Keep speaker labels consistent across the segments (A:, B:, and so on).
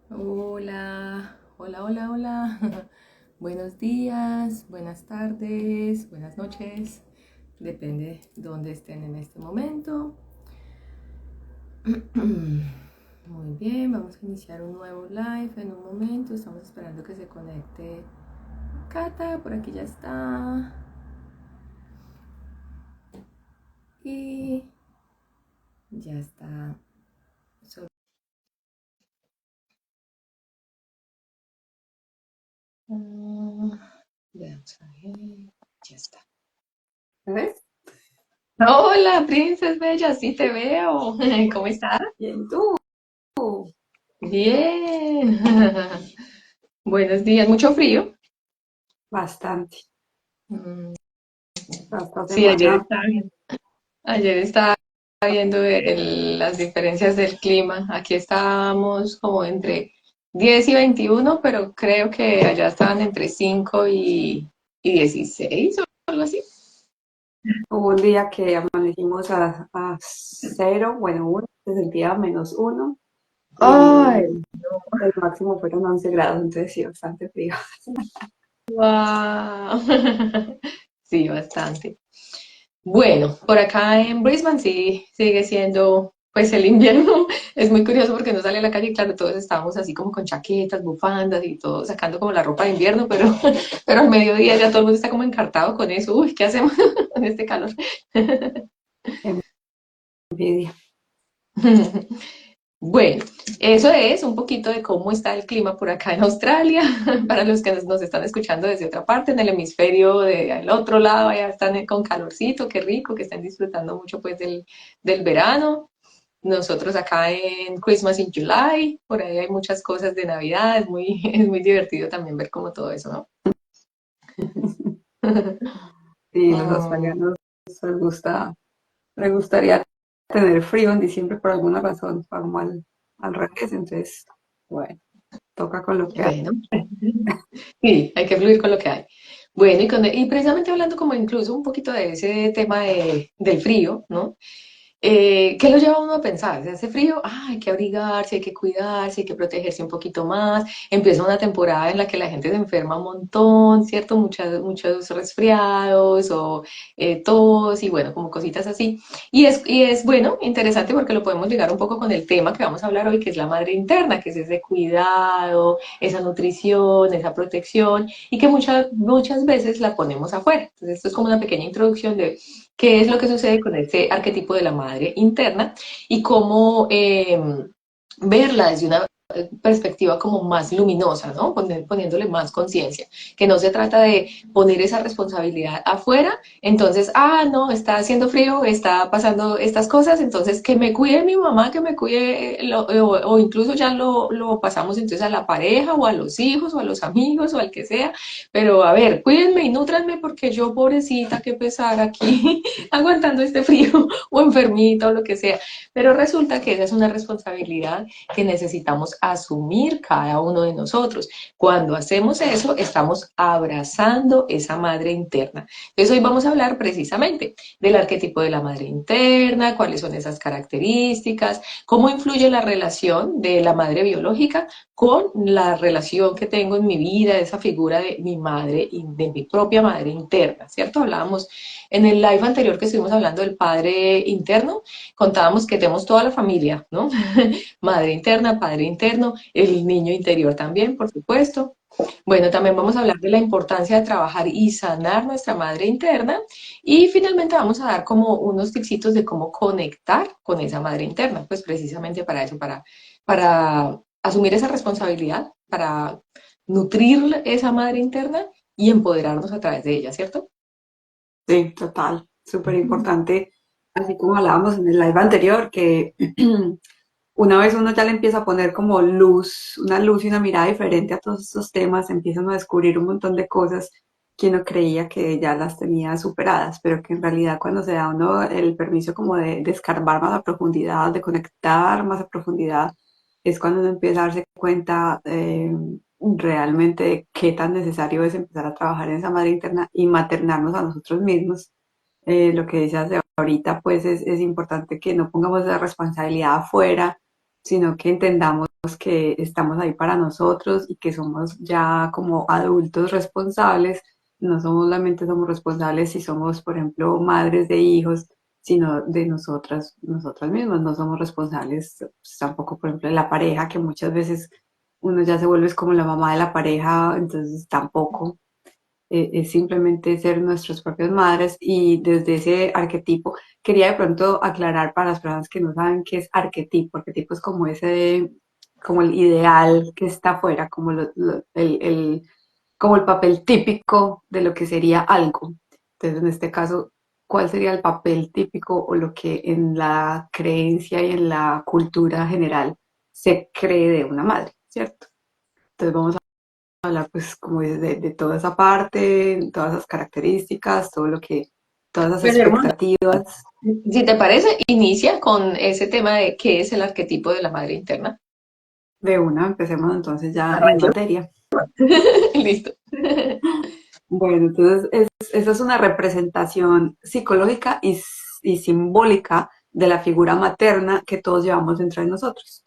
A: Hola, hola, hola, hola. Buenos días, buenas tardes, buenas noches. Depende de dónde estén en este momento. Muy bien, vamos a iniciar un nuevo live en un momento. Estamos esperando que se conecte Cata, por aquí ya está. Y ya está. Veamos a ver. Ya está.
B: ¿Ves?
A: Hola, Princess Bella, sí te veo. ¿Cómo estás?
B: Bien, tú.
A: Bien. Buenos días, mucho frío.
B: Bastante.
A: Mm,
B: Esta
A: Sí,
B: semana.
A: ayer estaba viendo las diferencias del clima. Aquí estábamos como entre 10 y 21, pero creo que allá estaban entre 5 y 16 o algo así.
B: Hubo un día que amanecimos a cero, bueno, uno, se sentía -1 y
A: Ay,
B: el máximo fueron 11 grados, entonces sí, bastante frío.
A: wow. Sí, bastante. Bueno, por acá en Brisbane sí sigue siendo pues el invierno. Es muy curioso porque no sale a la calle y claro, todos estábamos así como con chaquetas, bufandas y todo, sacando como la ropa de invierno, pero, pero al mediodía ya todo el mundo está como encartado con eso. Uy, ¿qué hacemos con este calor?
B: Envidia.
A: Bueno, eso es un poquito de cómo está el clima por acá en Australia. Para los que nos están escuchando desde otra parte, en el hemisferio del otro lado, allá están con calorcito, qué rico, que estén disfrutando mucho pues del verano. Nosotros acá en Christmas in July, por ahí hay muchas cosas de Navidad, es muy, es muy divertido también ver como todo eso, ¿no?
B: Sí, los
A: Mm,
B: australianos les gusta, les gustaría tener frío en diciembre por alguna razón, como al revés, entonces, bueno, toca con lo que hay.
A: bueno, sí, hay que fluir con lo que hay. Bueno, y precisamente hablando como incluso un poquito de ese tema del frío, ¿no? ¿Qué lo lleva a uno a pensar? ¿Se hace frío? Ah, hay que abrigarse, hay que cuidarse, hay que protegerse un poquito más. Empieza una temporada en la que la gente se enferma un montón, ¿cierto? Muchos resfriados o tos y bueno, como cositas así. Y es bueno, interesante porque lo podemos ligar un poco con el tema que vamos a hablar hoy, que es la madre interna, que es ese cuidado, esa nutrición, esa protección y que muchas veces la ponemos afuera. Entonces, esto es como una pequeña introducción de qué es lo que sucede con este arquetipo de la madre interna y cómo verla desde una perspectiva como más luminosa, ¿no? Poniéndole más conciencia, que no se trata de poner esa responsabilidad afuera, entonces, no, está haciendo frío, está pasando estas cosas, entonces que me cuide mi mamá, que me cuide, o incluso ya lo pasamos entonces a la pareja o a los hijos o a los amigos o al que sea, pero a ver, cuídenme y nútranme porque yo, pobrecita, qué pesar aquí, aguantando este frío o enfermita o lo que sea. Pero resulta que esa es una responsabilidad que necesitamos asumir cada uno de nosotros. Cuando hacemos eso, estamos abrazando esa madre interna. Entonces hoy vamos a hablar precisamente del arquetipo de la madre interna, cuáles son esas características, cómo influye la relación de la madre biológica con la relación que tengo en mi vida, esa figura de mi madre, de mi propia madre interna, ¿cierto? Hablábamos en el live anterior que estuvimos hablando del padre interno, contábamos que tenemos toda la familia, ¿no? Madre interna, padre interno, el niño interior también, por supuesto. Bueno, también vamos a hablar de la importancia de trabajar y sanar nuestra madre interna y finalmente vamos a dar como unos tipsitos de cómo conectar con esa madre interna, pues precisamente para eso, para asumir esa responsabilidad, para nutrir esa madre interna y empoderarnos a través de ella, ¿cierto?
B: Sí, total, súper importante, así como hablábamos en el live anterior, que una vez uno ya le empieza a poner como luz, una luz y una mirada diferente a todos estos temas, empiezan a descubrir un montón de cosas que uno creía que ya las tenía superadas, pero que en realidad cuando se da uno el permiso como de escarbar más a profundidad, de conectar más a profundidad, es cuando uno empieza a darse cuenta realmente de qué tan necesario es empezar a trabajar en esa madre interna y maternarnos a nosotros mismos. Lo que dices de ahorita, pues es importante que no pongamos esa responsabilidad afuera, sino que entendamos que estamos ahí para nosotros y que somos ya como adultos responsables. No solamente somos responsables si somos, por ejemplo, madres de hijos, sino de nosotras mismas. No somos responsables pues, tampoco, por ejemplo, de la pareja, que muchas veces uno ya se vuelve como la mamá de la pareja, entonces tampoco. Es simplemente ser nuestras propias madres y desde ese arquetipo quería de pronto aclarar para las personas que no saben qué es arquetipo. Arquetipo es como ese, como el ideal que está afuera, como como el papel típico de lo que sería algo. Entonces, en este caso, ¿cuál sería el papel típico o lo que en la creencia y en la cultura general se cree de una madre, ¿cierto? Entonces vamos a hablar pues como de toda esa parte, todas esas características, todo lo que, todas las
A: Pues hermosa,
B: expectativas
A: si te parece, inicia con ese tema de qué es el arquetipo de la madre interna.
B: de una. Empecemos entonces ya en materia.
A: Listo.
B: Bueno, entonces esa es una representación psicológica y simbólica de la figura materna que todos llevamos dentro de nosotros.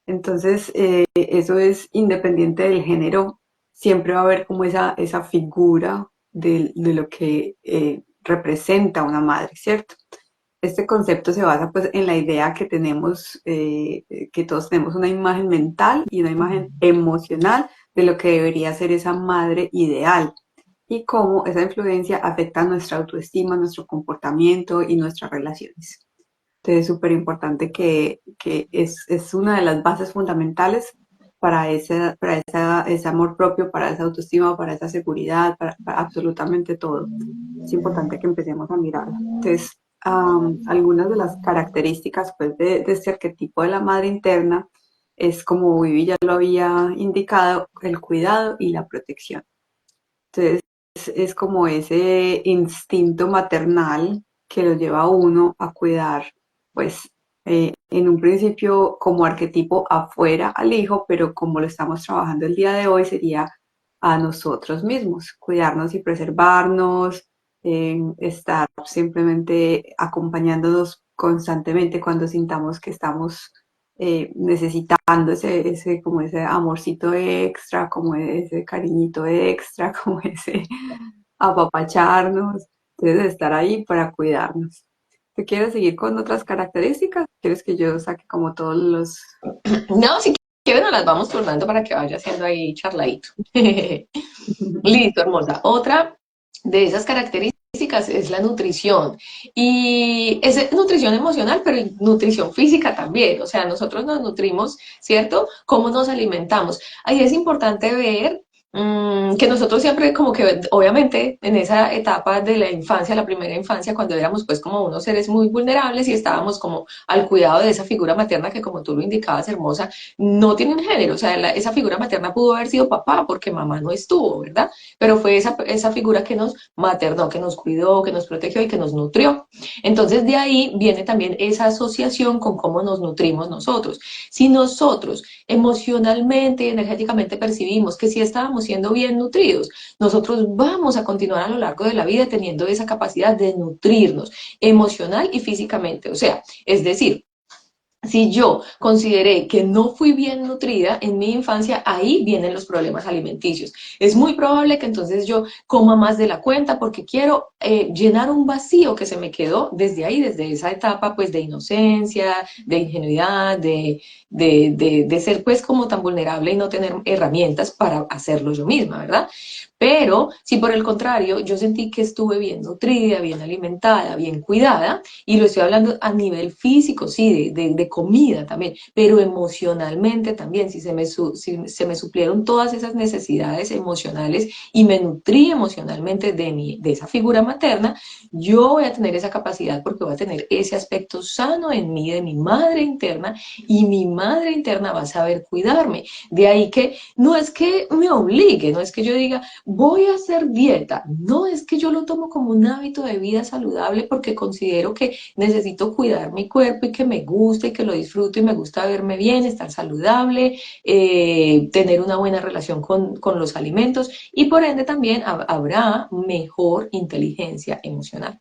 B: Entonces, eso es independiente del género, siempre va a haber como esa figura de lo que representa una madre, ¿cierto? Este concepto se basa pues en la idea que tenemos, que todos tenemos una imagen mental y una imagen emocional de lo que debería ser esa madre ideal y cómo esa influencia afecta nuestra autoestima, nuestro comportamiento y nuestras relaciones. Entonces es súper importante que es una de las bases fundamentales ese amor propio, para esa autoestima, para esa seguridad, para absolutamente todo. Es importante que empecemos a mirarlo. Entonces, algunas de las características pues, de este arquetipo de la madre interna es, como Vivi ya lo había indicado, el cuidado y la protección. Entonces, es como ese instinto maternal que lo lleva a uno a cuidar, pues en un principio como arquetipo afuera al hijo, pero como lo estamos trabajando el día de hoy sería a nosotros mismos, cuidarnos y preservarnos, estar simplemente acompañándonos constantemente cuando sintamos que estamos necesitando como ese amorcito extra, como ese cariñito extra, como ese apapacharnos, entonces estar ahí para cuidarnos. ¿Te quieres seguir con otras características? ¿Quieres que yo saque como todos los...
A: No, si quieres nos las vamos turnando para que vaya haciendo ahí charladito. Listo, hermosa. Otra de esas características es la nutrición. Y es nutrición emocional, pero nutrición física también. O sea, nosotros nos nutrimos, ¿cierto? ¿Cómo nos alimentamos? Ahí es importante ver que nosotros siempre como que, obviamente, en esa etapa de la infancia, la primera infancia, cuando éramos pues como unos seres muy vulnerables y estábamos como al cuidado de esa figura materna que como tú lo indicabas, hermosa, no tiene un género, o sea, esa figura materna pudo haber sido papá porque mamá no estuvo, ¿verdad? Pero fue esa figura que nos maternó, que nos cuidó, que nos protegió y que nos nutrió. Entonces de ahí viene también esa asociación con cómo nos nutrimos nosotros. Si nosotros emocionalmente y energéticamente percibimos que sí estábamos siendo bien nutridos, nosotros vamos a continuar a lo largo de la vida teniendo esa capacidad de nutrirnos emocional y físicamente. O sea, es decir, si yo consideré que no fui bien nutrida en mi infancia, ahí vienen los problemas alimenticios. Es muy probable que entonces yo coma más de la cuenta porque quiero llenar un vacío que se me quedó desde ahí, desde esa etapa pues de inocencia, de ingenuidad, de ser pues como tan vulnerable y no tener herramientas para hacerlo yo misma, ¿verdad? Pero si por el contrario yo sentí que estuve bien nutrida, bien alimentada, bien cuidada, y lo estoy hablando a nivel físico, sí, de comida también, pero emocionalmente también, si se me suplieron todas esas necesidades emocionales y me nutrí emocionalmente de esa figura materna, yo voy a tener esa capacidad porque voy a tener ese aspecto sano en mí, de mi madre interna, y mi madre interna va a saber cuidarme. De ahí que no es que me obligue, no es que yo diga, voy a hacer dieta. No, es que yo lo tomo como un hábito de vida saludable porque considero que necesito cuidar mi cuerpo y que me guste y que lo disfruto y me gusta verme bien, estar saludable, tener una buena relación con los alimentos y por ende también habrá mejor inteligencia emocional.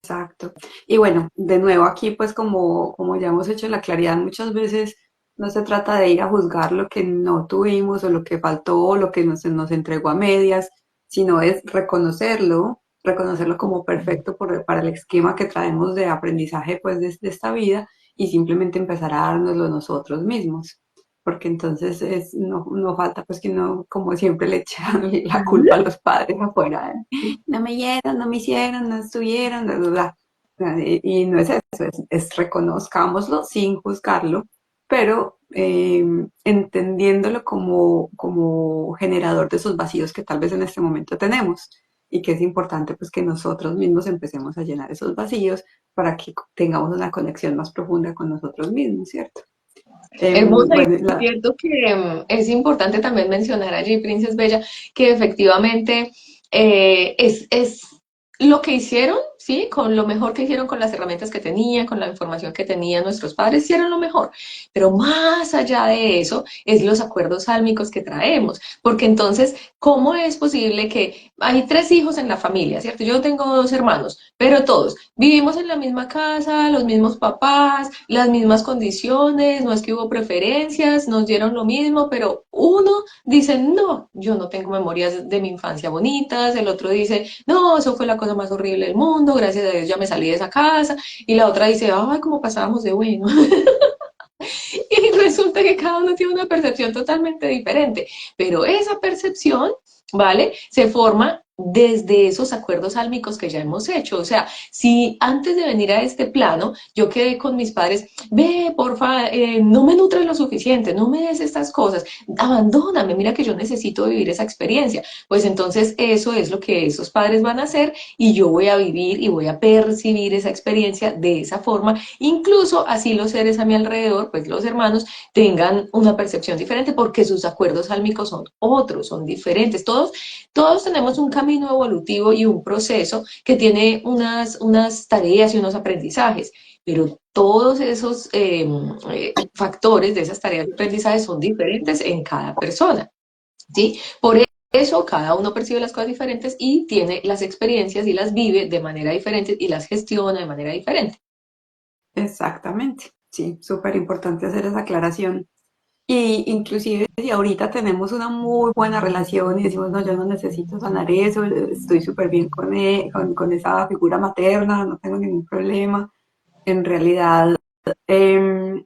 B: Exacto. Y bueno, de nuevo aquí, pues como ya hemos hecho la claridad muchas veces, No se trata de ir a juzgar lo que no tuvimos o lo que faltó o lo que nos entregó a medias, sino es reconocerlo, reconocerlo como perfecto para el esquema que traemos de aprendizaje pues de esta vida y simplemente empezar a dárnoslo nosotros mismos. Porque entonces no falta pues que uno, como siempre, le echan la culpa a los padres afuera. No me dieron, no me hicieron, no estuvieron, bla, bla, bla. Y no es eso, es reconozcámoslo sin juzgarlo, pero entendiéndolo como generador de esos vacíos que tal vez en este momento tenemos y que es importante pues que nosotros mismos empecemos a llenar esos vacíos para que tengamos una conexión más profunda con nosotros mismos, ¿cierto?
A: Hermosa, y
B: Bueno,
A: cierto que es importante también mencionar allí, Princess Bella, que efectivamente es lo que hicieron, ¿sí? Con lo mejor que hicieron con las herramientas que tenían, con la información que tenían nuestros padres, hicieron lo mejor. Pero más allá de eso, es los acuerdos sálmicos que traemos, porque entonces, ¿cómo es posible que hay tres hijos en la familia, ¿cierto? Yo tengo dos hermanos, pero todos vivimos en la misma casa, los mismos papás, las mismas condiciones, no es que hubo preferencias, nos dieron lo mismo, pero uno dice, no, yo no tengo memorias de mi infancia bonitas, el otro dice, no, eso fue la cosa más horrible del mundo, gracias a Dios ya me salí de esa casa, y la otra dice, ay, cómo pasábamos de bueno. Y resulta que cada uno tiene una percepción totalmente diferente, pero esa percepción, ¿vale? Se forma desde esos acuerdos álmicos que ya hemos hecho. O sea, si antes de venir a este plano yo quedé con mis padres, ve, porfa, no me nutres lo suficiente, no me des estas cosas, abandóname, mira que yo necesito vivir esa experiencia. Pues entonces eso es lo que esos padres van a hacer y yo voy a vivir y voy a percibir esa experiencia de esa forma, incluso así los seres a mi alrededor, pues los hermanos, tengan una percepción diferente porque sus acuerdos sálmicos son otros, son diferentes. Todos tenemos un camino evolutivo y un proceso que tiene unas tareas y unos aprendizajes, pero todos esos factores de esas tareas de aprendizaje son diferentes en cada persona, ¿sí? Por eso cada uno percibe las cosas diferentes y tiene las experiencias y las vive de manera diferente y las gestiona de manera diferente.
B: exactamente, sí, súper importante hacer esa aclaración. Y inclusive si ahorita tenemos una muy buena relación y decimos, no, yo no necesito sanar eso, estoy súper bien con esa figura materna, no tengo ningún problema, en realidad eh,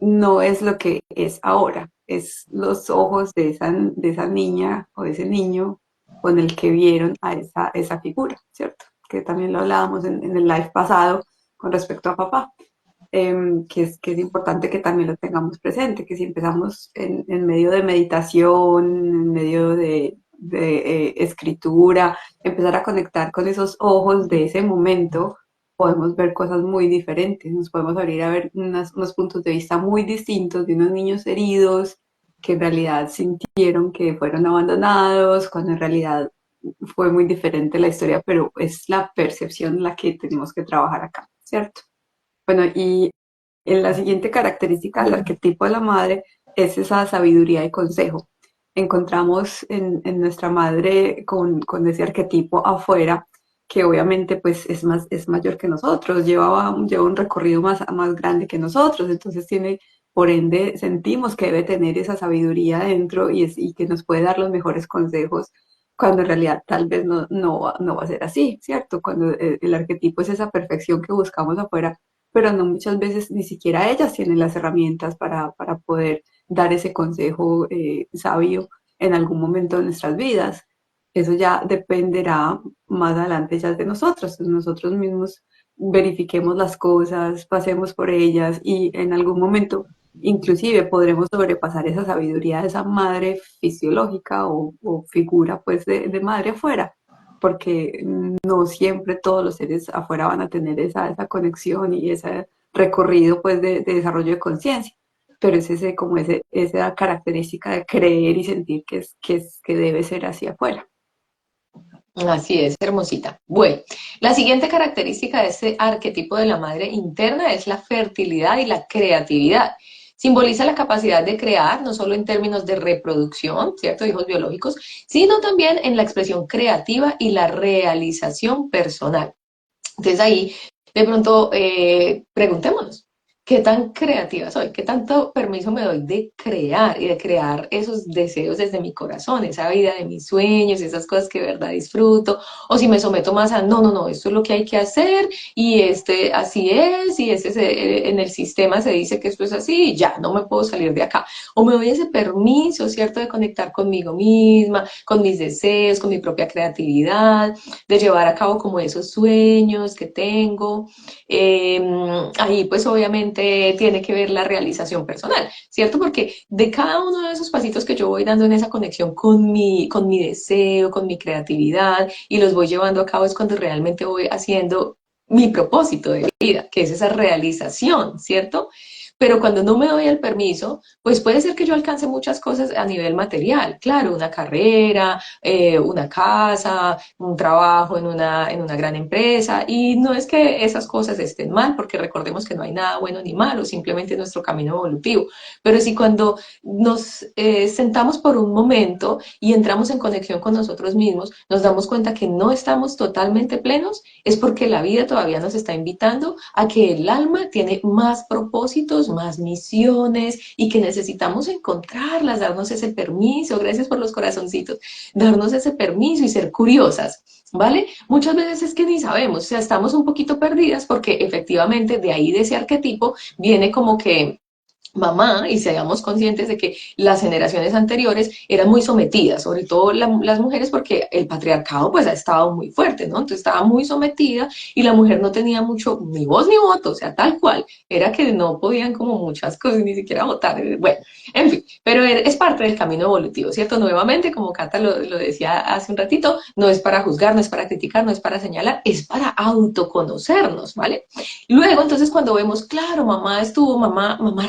B: no es lo que es ahora, es los ojos de esa niña o de ese niño con el que vieron a esa figura, ¿cierto? Que también lo hablábamos en el live pasado con respecto a papá, que es importante que también lo tengamos presente, que si empezamos en medio de meditación, en medio de escritura, empezar a conectar con esos ojos de ese momento, podemos ver cosas muy diferentes, nos podemos abrir a ver unos puntos de vista muy distintos de unos niños heridos que en realidad sintieron que fueron abandonados, cuando en realidad fue muy diferente la historia, pero es la percepción la que tenemos que trabajar acá, ¿cierto? Bueno, y en la siguiente característica del arquetipo de la madre es esa sabiduría y consejo. Encontramos en nuestra madre con ese arquetipo afuera, que obviamente pues es mayor que nosotros, lleva un recorrido más grande que nosotros, entonces tiene, por ende, sentimos que debe tener esa sabiduría dentro y que nos puede dar los mejores consejos, cuando en realidad tal vez no va a ser así, ¿cierto? Cuando el arquetipo es esa perfección que buscamos afuera, pero no muchas veces ni siquiera ellas tienen las herramientas para poder dar ese consejo sabio en algún momento de nuestras vidas. Eso ya dependerá más adelante ya de nosotros. Nosotros mismos verifiquemos las cosas, pasemos por ellas y en algún momento inclusive podremos sobrepasar esa sabiduría de esa madre fisiológica o figura pues de madre afuera, porque no siempre todos los seres afuera van a tener esa conexión y ese recorrido pues de desarrollo de conciencia, pero es esa característica de creer y sentir que debe ser hacia afuera.
A: Así es, hermosita. Bueno, la siguiente característica de este arquetipo de la madre interna es la fertilidad y la creatividad. Simboliza la capacidad de crear, no solo en términos de reproducción, ¿cierto? Hijos biológicos, sino también en la expresión creativa y la realización personal. Entonces ahí, de pronto, preguntémonos, qué tan creativa soy, qué tanto permiso me doy de crear y de crear esos deseos desde mi corazón, esa vida de mis sueños, esas cosas que de verdad disfruto, o si me someto más a, no, no, no, esto es lo que hay que hacer y así es, y en el sistema se dice que esto es así y ya, no me puedo salir de acá. O me doy ese permiso, ¿cierto?, de conectar conmigo misma, con mis deseos, con mi propia creatividad, de llevar a cabo como esos sueños que tengo. Eh, Ahí pues obviamente tiene que ver la realización personal, ¿cierto? Porque de cada uno de esos pasitos que yo voy dando en esa conexión con mi deseo, con mi creatividad y los voy llevando a cabo es cuando realmente voy haciendo mi propósito de vida, que es esa realización, ¿cierto? Pero cuando no me doy el permiso, pues puede ser que yo alcance muchas cosas a nivel material, claro, una carrera, una casa, un trabajo en una gran empresa, y no es que esas cosas estén mal, porque recordemos que no hay nada bueno ni malo, simplemente nuestro camino evolutivo, pero sí cuando nos sentamos por un momento y entramos en conexión con nosotros mismos, nos damos cuenta que no estamos totalmente plenos, es porque la vida todavía nos está invitando a que el alma tiene más propósitos, más misiones y que necesitamos encontrarlas, darnos ese permiso, gracias por los corazoncitos, darnos ese permiso y ser curiosas, ¿vale? Muchas veces es que ni sabemos, o sea, estamos un poquito perdidas porque efectivamente de ahí de ese arquetipo viene como que mamá y seamos conscientes de que las generaciones anteriores eran muy sometidas, sobre todo las mujeres, porque el patriarcado pues ha estado muy fuerte, ¿no? Entonces estaba muy sometida y la mujer no tenía mucho ni voz ni voto, o sea, tal cual, era que no podían como muchas cosas, ni siquiera votar, bueno, en fin, pero es parte del camino evolutivo, ¿cierto? Nuevamente, como Cata lo decía hace un ratito, no es para juzgar, no es para criticar, no es para señalar, es para autoconocernos, ¿vale? Luego, entonces, cuando vemos, claro, mamá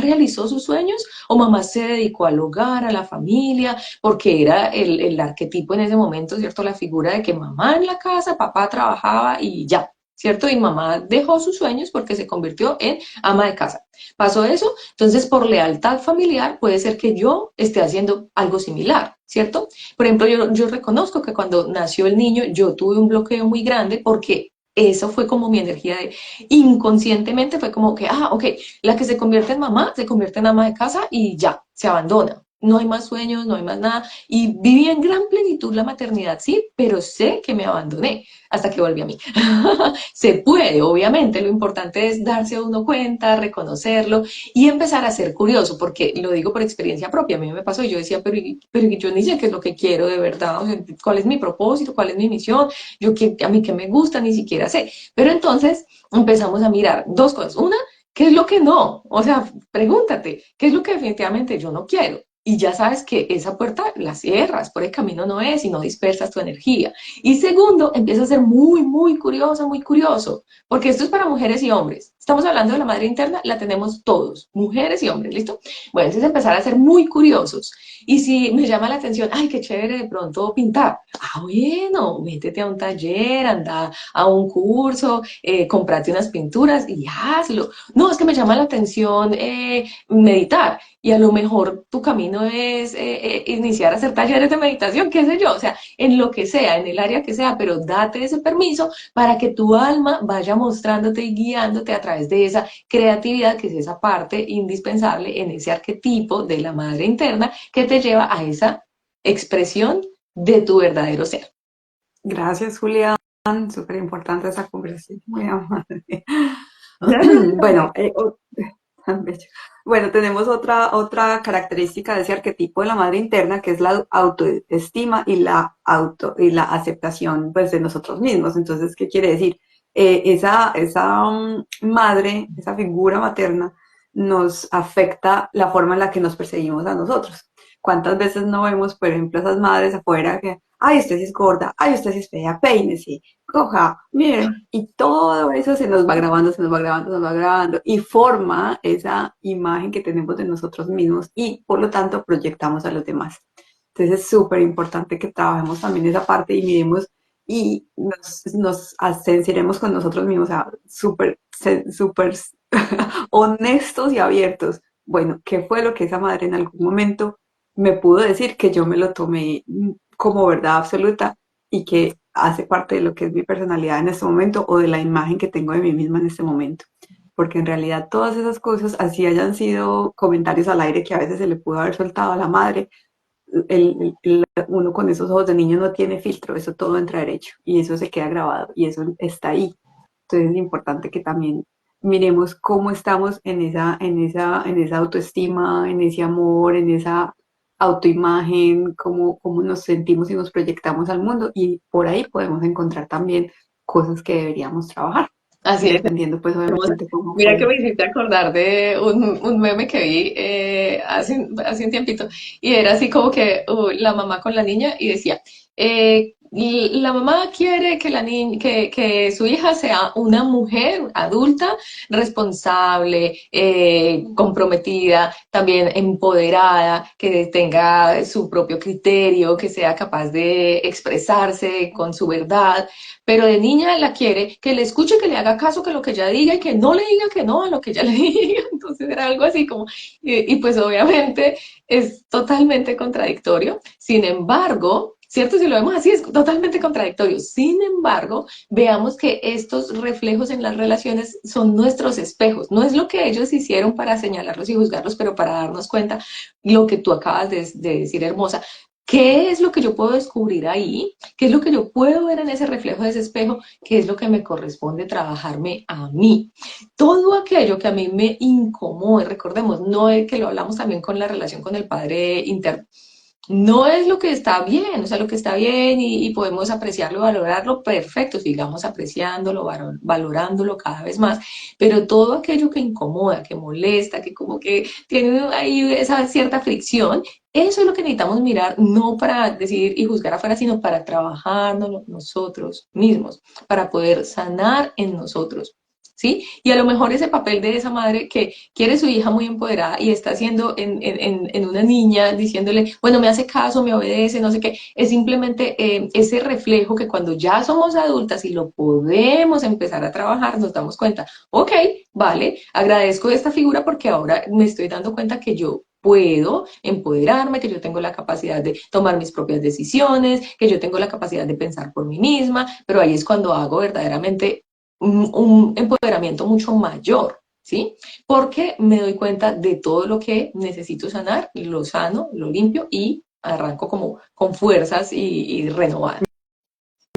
A: realizó sus sueños o mamá se dedicó al hogar, a la familia, porque era el arquetipo en ese momento, ¿cierto? La figura de que mamá en la casa, papá trabajaba y ya, ¿cierto? Y mamá dejó sus sueños porque se convirtió en ama de casa. ¿Pasó eso? Entonces, por lealtad familiar, puede ser que yo esté haciendo algo similar, ¿cierto? Por ejemplo, yo reconozco que cuando nació el niño, yo tuve un bloqueo muy grande porque eso fue como mi energía de inconscientemente fue como que, ok, la que se convierte en mamá se convierte en ama de casa y ya, se abandona. No hay más sueños, no hay más nada. Y viví en gran plenitud la maternidad, sí, pero sé que me abandoné hasta que volví a mí. Se puede, obviamente, lo importante es darse a uno cuenta, reconocerlo y empezar a ser curioso, porque lo digo por experiencia propia, a mí me pasó, yo decía, pero yo ni sé qué es lo que quiero de verdad, o sea, cuál es mi propósito, cuál es mi misión, a mí qué me gusta, ni siquiera sé. Pero entonces empezamos a mirar dos cosas. Una, ¿qué es lo que no? O sea, pregúntate, ¿qué es lo que definitivamente yo no quiero? Y ya sabes que esa puerta la cierras, por el camino no es y no dispersas tu energía. Y segundo, empieza a ser muy, muy curioso, porque esto es para mujeres y hombres. Estamos hablando de la madre interna, la tenemos todos, mujeres y hombres, ¿listo? Bueno, entonces empezar a ser muy curiosos. Y si me llama la atención, ay, qué chévere de pronto pintar. Bueno, métete a un taller, anda a un curso, comprate unas pinturas y hazlo. No, es que me llama la atención meditar y a lo mejor tu camino es iniciar a hacer talleres de meditación, qué sé yo, o sea, en lo que sea, en el área que sea, pero date ese permiso para que tu alma vaya mostrándote y guiándote a través de esa creatividad, que es esa parte indispensable en ese arquetipo de la madre interna que te lleva a esa expresión de tu verdadero ser.
B: Gracias, Julián. Súper importante esa conversación. Muy amable. Bueno, tan bello. Bueno, tenemos otra característica de ese arquetipo de la madre interna, que es la autoestima y la aceptación, pues, de nosotros mismos. Entonces, ¿qué quiere decir? Esa madre, esa figura materna, nos afecta la forma en la que nos percibimos a nosotros. ¿Cuántas veces no vemos, por ejemplo, esas madres afuera que, ay, usted sí es gorda, ay, usted sí es fea, peínese, coja, mire, y todo eso se nos va grabando, se nos va grabando, se nos va grabando y forma esa imagen que tenemos de nosotros mismos y por lo tanto proyectamos a los demás. Entonces es súper importante que trabajemos también esa parte y miremos y nos sinceremos con nosotros mismos, o sea, súper honestos y abiertos. Bueno, ¿qué fue lo que esa madre en algún momento me pudo decir que yo me lo tomé como verdad absoluta y que hace parte de lo que es mi personalidad en este momento o de la imagen que tengo de mí misma en este momento? porque en realidad todas esas cosas, así hayan sido comentarios al aire que a veces se le pudo haber soltado a la madre, uno con esos ojos de niño no tiene filtro, eso todo entra derecho y eso se queda grabado y eso está ahí. Entonces es importante que también miremos cómo estamos en esa autoestima, en ese amor, en esa autoimagen, cómo nos sentimos y nos proyectamos al mundo y por ahí podemos encontrar también cosas que deberíamos trabajar,
A: Así es.
B: dependiendo pues obviamente cómo
A: Mira que
B: fue.
A: me hiciste acordar de un meme que vi hace un tiempito y era así como que la mamá con la niña y decía, y la mamá quiere que, que su hija sea una mujer adulta, responsable, comprometida, también empoderada, que tenga su propio criterio, que sea capaz de expresarse con su verdad, pero de niña la quiere que le escuche, que le haga caso, que lo que ella diga y que no le diga que no a lo que ella le diga. Entonces era algo así como, y pues obviamente es totalmente contradictorio. Sin embargo, ¿cierto? Si lo vemos así, es totalmente contradictorio. Sin embargo, veamos que estos reflejos en las relaciones son nuestros espejos. No es lo que ellos hicieron para señalarlos y juzgarlos, pero para darnos cuenta lo que tú acabas de decir, hermosa. ¿Qué es lo que yo puedo descubrir ahí? ¿Qué es lo que yo puedo ver en ese reflejo de ese espejo? ¿Qué es lo que me corresponde trabajarme a mí? Todo aquello que a mí me incomode, recordemos, no es que lo hablamos también con la relación con el padre interno, no es lo que está bien, o sea, lo que está bien y podemos apreciarlo, valorarlo, perfecto, sigamos apreciándolo, valorándolo cada vez más, pero todo aquello que incomoda, que molesta, que como que tiene ahí esa cierta fricción, eso es lo que necesitamos mirar, no para decidir y juzgar afuera, sino para trabajarnos nosotros mismos, para poder sanar en nosotros. ¿Sí? Y a lo mejor ese papel de esa madre que quiere su hija muy empoderada y está haciendo en una niña diciéndole, bueno, me hace caso, me obedece, no sé qué, es simplemente ese reflejo que cuando ya somos adultas y lo podemos empezar a trabajar, nos damos cuenta, ok, vale, agradezco esta figura porque ahora me estoy dando cuenta que yo puedo empoderarme, que yo tengo la capacidad de tomar mis propias decisiones, que yo tengo la capacidad de pensar por mí misma, pero ahí es cuando hago verdaderamente un empoderamiento mucho mayor, ¿sí? Porque me doy cuenta de todo lo que necesito sanar, lo sano, lo limpio y arranco como con fuerzas y renovada.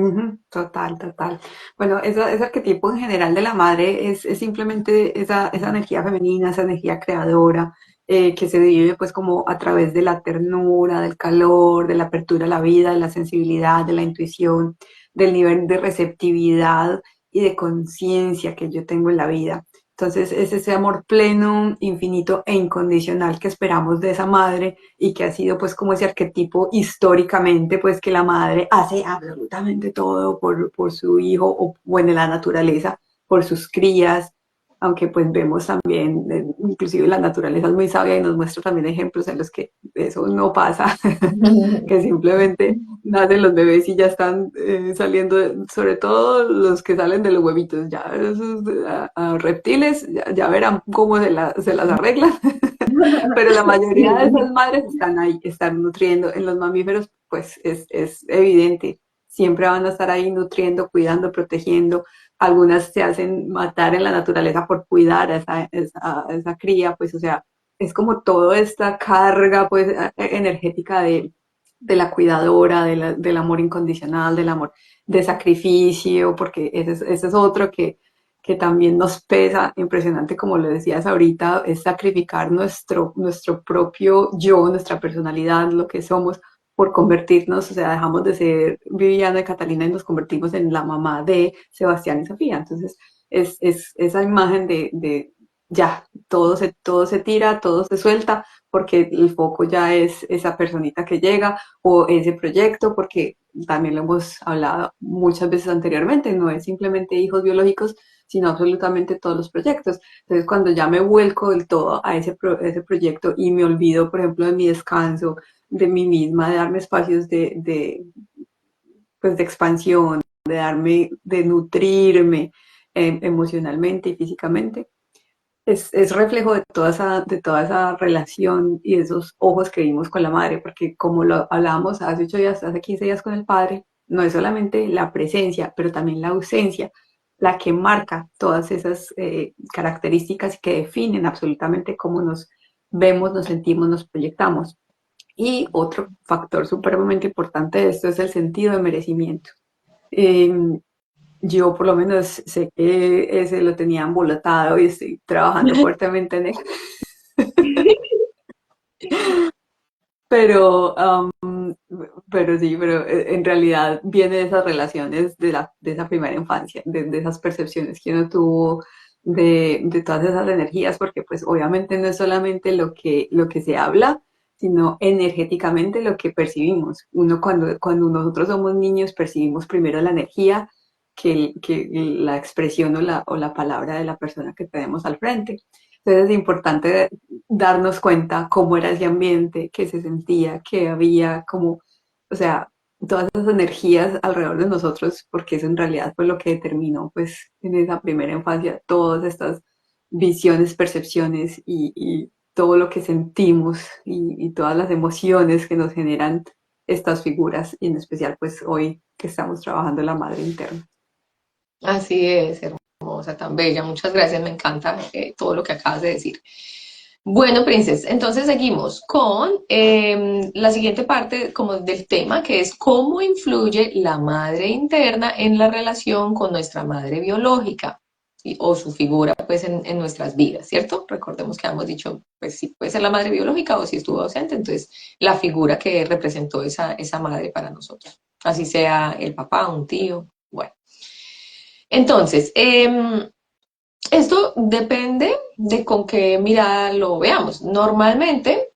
B: Ujú, total, total. Bueno, ese arquetipo en general de la madre es simplemente esa energía femenina, esa energía creadora, que se vive pues como a través de la ternura, del calor, de la apertura a la vida, de la sensibilidad, de la intuición, del nivel de receptividad y de conciencia que yo tengo en la vida. Entonces, es ese amor pleno, infinito e incondicional que esperamos de esa madre y que ha sido pues como ese arquetipo históricamente, pues que la madre hace absolutamente todo por su hijo o bueno, la naturaleza, por sus crías, aunque pues vemos también, inclusive la naturaleza es muy sabia y nos muestra también ejemplos en los que eso no pasa, que simplemente nacen los bebés y ya están saliendo, sobre todo los que salen de los huevitos, ya esos, a reptiles, ya verán cómo se las arreglan, pero la mayoría de esas madres están ahí, están nutriendo. En los mamíferos, pues es evidente, siempre van a estar ahí nutriendo, cuidando, protegiendo. Algunas se hacen matar en la naturaleza por cuidar a esa cría, pues o sea, es como toda esta carga pues energética de la cuidadora, del amor incondicional, del amor de sacrificio, porque ese es otro que también nos pesa, impresionante como lo decías ahorita, es sacrificar nuestro propio yo, nuestra personalidad, lo que somos, por convertirnos, o sea, dejamos de ser Viviana y Catalina y nos convertimos en la mamá de Sebastián y Sofía. Entonces, es esa imagen de ya, todo se tira, todo se suelta, porque el foco ya es esa personita que llega o ese proyecto, porque también lo hemos hablado muchas veces anteriormente, no es simplemente hijos biológicos, sino absolutamente todos los proyectos. Entonces, cuando ya me vuelco del todo a ese proyecto y me olvido, por ejemplo, de mi descanso, de mí misma, de darme espacios pues, de expansión, de nutrirme emocionalmente y físicamente, es reflejo de toda esa relación y esos ojos que vimos con la madre, porque como lo hablábamos hace 8 días, hace 15 días con el padre, no es solamente la presencia, pero también la ausencia, la que marca todas esas características que definen absolutamente cómo nos vemos, nos sentimos, nos proyectamos. Y otro factor supremamente importante de esto es el sentido de merecimiento. Eh, yo por lo menos sé que ese lo tenía embolatado y estoy trabajando fuertemente en él, pero, pero sí, pero en realidad viene de esas relaciones de esa primera infancia, de esas percepciones que uno tuvo de todas esas energías, porque pues obviamente no es solamente lo que se habla, sino energéticamente lo que percibimos. Uno cuando nosotros somos niños percibimos primero la energía que la expresión o la palabra de la persona que tenemos al frente. Entonces es importante darnos cuenta cómo era ese ambiente, qué se sentía, qué había, como, o sea, todas esas energías alrededor de nosotros, porque eso en realidad fue lo que determinó, pues, en esa primera infancia, todas estas visiones, percepciones y todo lo que sentimos y todas las emociones que nos generan estas figuras, y en especial, pues, hoy que estamos trabajando la madre interna.
A: Así es, hermosa, tan bella. Muchas gracias, me encanta todo lo que acabas de decir. Bueno, Princes, entonces seguimos con la siguiente parte como del tema, que es cómo influye la madre interna en la relación con nuestra madre biológica o su figura pues en nuestras vidas, ¿cierto? Recordemos que hemos dicho, pues sí puede ser la madre biológica o si estuvo ausente, entonces la figura que representó esa madre para nosotros, así sea el papá, un tío, bueno. Entonces, esto depende de con qué mirada lo veamos. Normalmente,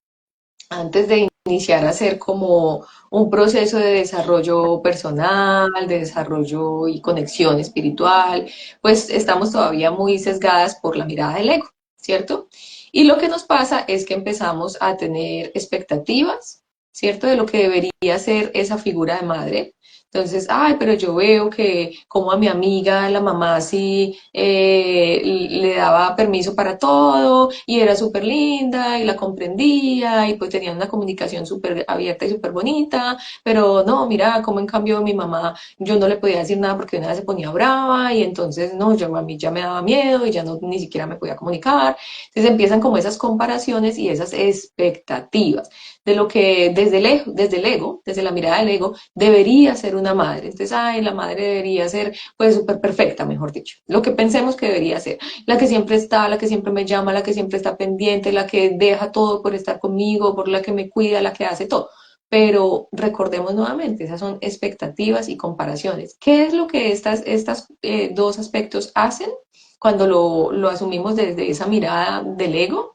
A: antes de iniciar a hacer como un proceso de desarrollo personal, de desarrollo y conexión espiritual, pues estamos todavía muy sesgadas por la mirada del ego, ¿cierto? Y lo que nos pasa es que empezamos a tener expectativas, ¿cierto? De lo que debería ser esa figura de madre. Entonces, ay, pero yo veo que como a mi amiga, la mamá sí le daba permiso para todo y era súper linda y la comprendía y pues tenían una comunicación súper abierta y súper bonita, pero no, mira, como en cambio mi mamá, yo no le podía decir nada porque una vez se ponía brava y entonces no, yo a mí ya me daba miedo y ya no ni siquiera me podía comunicar. Entonces empiezan como esas comparaciones y esas expectativas de lo que desde el ego, desde la mirada del ego, debería ser una madre. Entonces, ay, la madre debería ser pues súper perfecta, mejor dicho. Lo que pensemos que debería ser. La que siempre está, la que siempre me llama, la que siempre está pendiente, la que deja todo por estar conmigo, por la que me cuida, la que hace todo. Pero recordemos nuevamente, esas son expectativas y comparaciones. ¿Qué es lo que estas dos aspectos hacen cuando lo asumimos desde esa mirada del ego?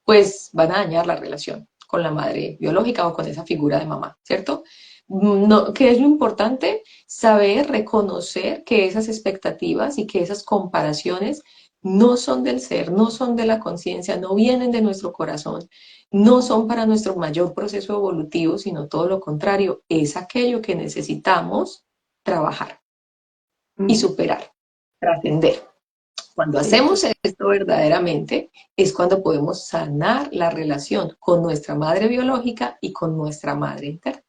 A: Pues van a dañar la relación con la madre biológica o con esa figura de mamá, ¿cierto? No, ¿qué es lo importante? Saber reconocer que esas expectativas y que esas comparaciones no son del ser, no son de la conciencia, no vienen de nuestro corazón, no son para nuestro mayor proceso evolutivo, sino todo lo contrario, es aquello que necesitamos trabajar y
B: Mm,
A: superar, trascender. Cuando
B: sí,
A: hacemos esto verdaderamente es cuando podemos sanar la relación con nuestra madre biológica y con nuestra madre interna.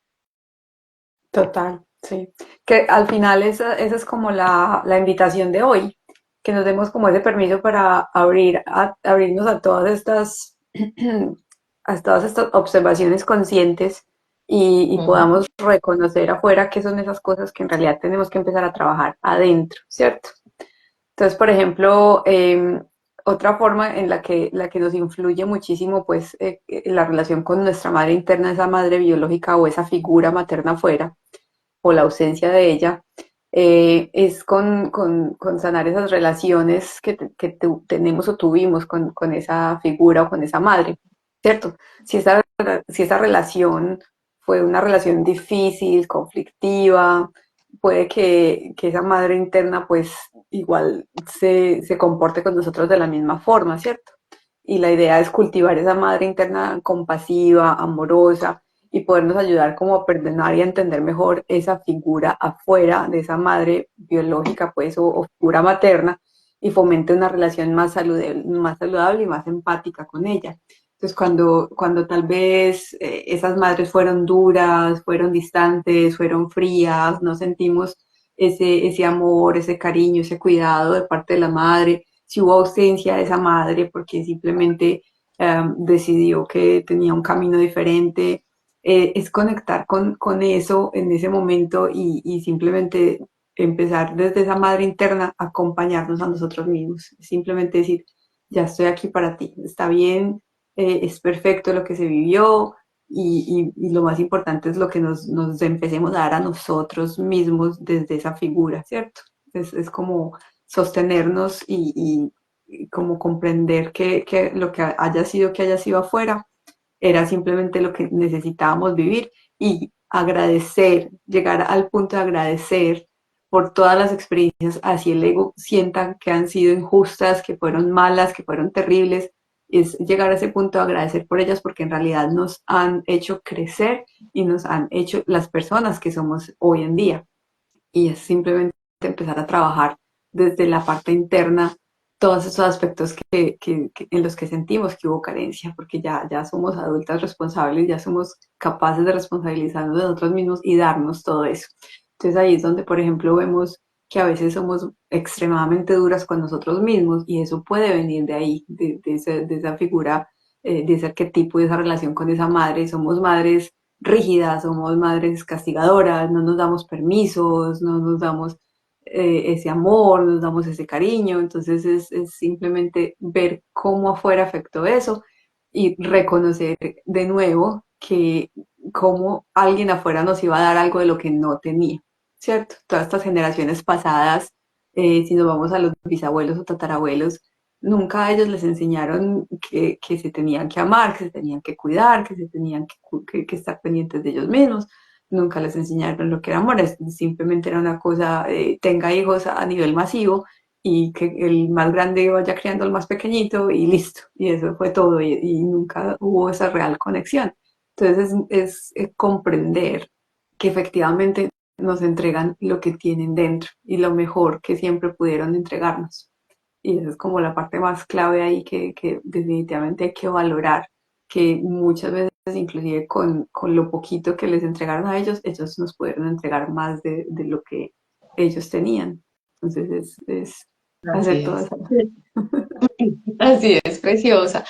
B: total, sí. Que al final esa es como la invitación de hoy, que nos demos como ese permiso para abrirnos a todas estas, a todas estas observaciones conscientes y
A: Ujú,
B: podamos reconocer afuera qué son esas cosas que en realidad tenemos que empezar a trabajar adentro, ¿cierto? Entonces, por ejemplo, otra forma en la que nos influye muchísimo, pues, la relación con nuestra madre interna, esa madre biológica o esa figura materna afuera, o la ausencia de ella, es con sanar esas relaciones tenemos o tuvimos con esa figura o con esa madre, ¿cierto? Si esa relación fue una relación difícil, conflictiva, puede que esa madre interna pues igual se comporte con nosotros de la misma forma, ¿cierto? Y la idea es cultivar esa madre interna compasiva, amorosa, y podernos ayudar como a perdonar y a entender mejor esa figura afuera de esa madre biológica, pues, o figura materna, y fomente una relación más saludable y más empática con ella. Entonces, cuando tal vez esas madres fueron duras, fueron distantes, fueron frías, no sentimos ese amor, ese cariño, ese cuidado de parte de la madre, si hubo ausencia de esa madre porque simplemente decidió que tenía un camino diferente, es conectar con eso en ese momento y simplemente empezar desde esa madre interna a acompañarnos a nosotros mismos, simplemente decir, ya estoy aquí para ti, está bien, es perfecto lo que se vivió y lo más importante es lo que nos empecemos a dar a nosotros mismos desde esa figura, ¿cierto? Es como sostenernos y como comprender que lo que haya sido afuera era simplemente lo que necesitábamos vivir y agradecer, llegar al punto de agradecer por todas las experiencias, así el ego sientan que han sido injustas, que fueron malas, que fueron terribles, es llegar a ese punto de agradecer por ellas porque en realidad nos han hecho crecer y nos han hecho las personas que somos hoy en día. Y es simplemente empezar a trabajar desde la parte interna todos esos aspectos en los que sentimos que hubo carencia, porque ya somos adultas responsables, ya somos capaces de responsabilizarnos de nosotros mismos y darnos todo eso. Entonces ahí es donde, por ejemplo, vemos que a veces somos extremadamente duras con nosotros mismos y eso puede venir de ahí, de esa figura, de ese arquetipo, de esa relación con esa madre. Somos madres rígidas, somos madres castigadoras, no nos damos permisos, no nos damos ese amor, nos damos ese cariño, entonces es simplemente ver cómo afuera afectó eso y reconocer de nuevo que cómo alguien afuera nos iba a dar algo de lo que no tenía, ¿cierto? Todas estas generaciones pasadas, si nos vamos a los bisabuelos o tatarabuelos, nunca a ellos les enseñaron que se tenían que amar, que se tenían que cuidar, que se tenían que estar pendientes de ellos mismos. Nunca les enseñaron lo que era amor, simplemente era una cosa, tenga hijos a nivel masivo y que el más grande vaya criando al más pequeñito y listo. Y eso fue todo y nunca hubo esa real conexión. Entonces es comprender que efectivamente nos entregan lo que tienen dentro y lo mejor que siempre pudieron entregarnos. Y esa es como la parte más clave ahí que definitivamente hay que valorar, que muchas veces inclusive con lo poquito que les entregaron a ellos, ellos nos pudieron entregar más de lo que ellos tenían. Entonces es
A: Así
B: hacer todo
A: es.
B: eso.
A: Así es, preciosa.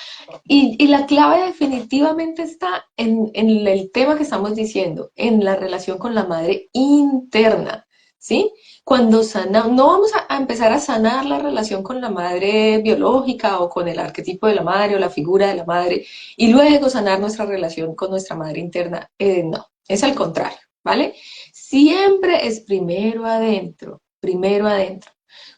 A: Y la clave definitivamente está en el tema que estamos diciendo, en la relación con la madre interna, ¿sí? Cuando sanamos, no vamos a empezar a sanar la relación con la madre biológica o con el arquetipo de la madre o la figura de la madre y luego sanar nuestra relación con nuestra madre interna. No, es al contrario, ¿vale? Siempre es primero adentro, primero adentro.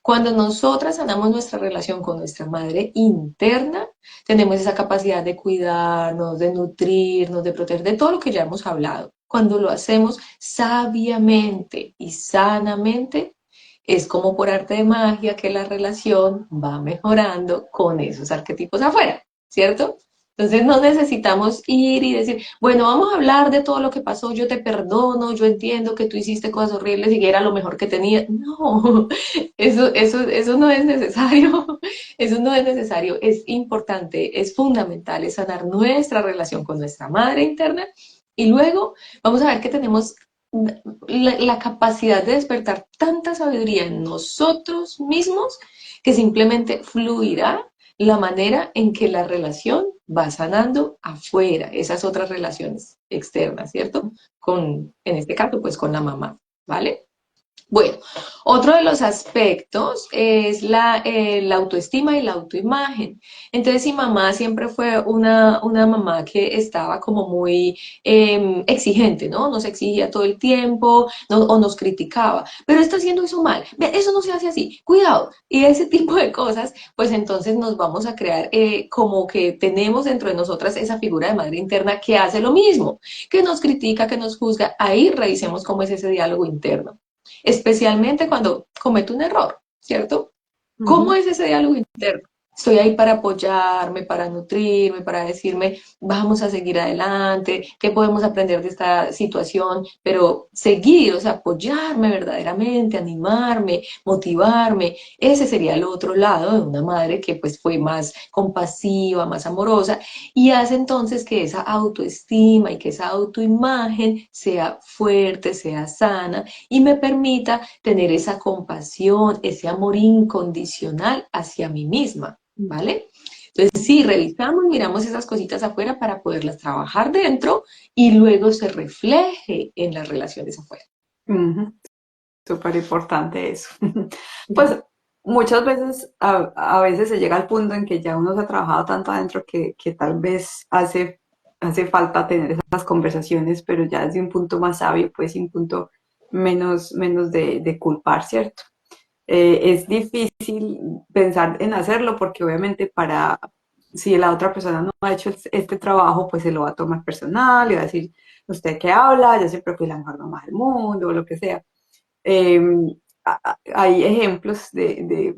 A: Cuando nosotras sanamos nuestra relación con nuestra madre interna, tenemos esa capacidad de cuidarnos, de nutrirnos, de proteger, de todo lo que ya hemos hablado. Cuando lo hacemos sabiamente y sanamente, es como por arte de magia que la relación va mejorando con esos arquetipos afuera, ¿cierto? Entonces no necesitamos ir y decir, bueno, vamos a hablar de todo lo que pasó, yo te perdono, yo entiendo que tú hiciste cosas horribles y que era lo mejor que tenía. No, eso no es necesario, eso no es necesario, es importante, es fundamental, es sanar nuestra relación con nuestra madre interna y luego vamos a ver que tenemos la capacidad de despertar tanta sabiduría en nosotros mismos que simplemente fluirá la manera en que la relación va sanando afuera, esas otras relaciones externas, ¿cierto? En este caso, pues con la mamá, ¿vale? Bueno, otro de los aspectos es la autoestima y la autoimagen. Entonces, si mamá siempre fue una mamá que estaba como muy exigente, ¿no? Nos exigía todo el tiempo o nos criticaba, pero está haciendo eso mal, ve, eso no se hace así, cuidado. Y ese tipo de cosas, pues entonces nos vamos a crear como que tenemos dentro de nosotras esa figura de madre interna que hace lo mismo, que nos critica, que nos juzga. Ahí revisemos cómo es ese diálogo interno especialmente cuando comete un error, ¿cierto? ¿Cómo
B: Ujú.
A: es ese diálogo interno? Estoy ahí para apoyarme, para nutrirme, para decirme, vamos a seguir adelante, qué podemos aprender de esta situación, pero seguir, o sea, apoyarme verdaderamente, animarme, motivarme. Ese sería el otro lado de una madre que pues fue más compasiva, más amorosa y hace entonces que esa autoestima y que esa autoimagen sea fuerte, sea sana y me permita tener esa compasión, ese amor incondicional hacia mí misma. ¿Vale? Entonces, sí, revisamos, miramos esas cositas afuera para poderlas trabajar dentro y luego se refleje en las relaciones afuera.
B: Ujú. Súper importante eso. Pues muchas veces, a veces se llega al punto en que ya uno se ha trabajado tanto adentro que tal vez hace falta tener esas conversaciones, pero ya desde un punto más sabio, pues, y un punto menos de culpar, ¿cierto? Es difícil pensar en hacerlo porque obviamente si la otra persona no ha hecho este trabajo, pues se lo va a tomar personal y va a decir, usted qué habla, yo siempre fui la mejor mamá del mundo, o lo que sea. Eh, Hay ejemplos de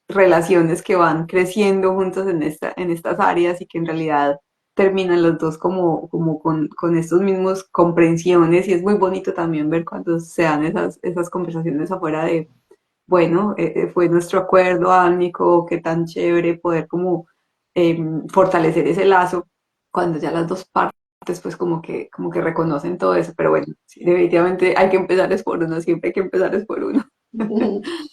B: relaciones que van creciendo juntos en estas áreas y que en realidad terminan los dos como con estos mismos comprensiones y es muy bonito también ver cuando se dan esas conversaciones afuera de, bueno, fue nuestro acuerdo, Nico, qué tan chévere poder como eh, fortalecer ese lazo cuando ya las dos partes pues como que reconocen todo eso, pero bueno, sí, definitivamente hay que empezar es por uno, siempre hay que empezar es por uno.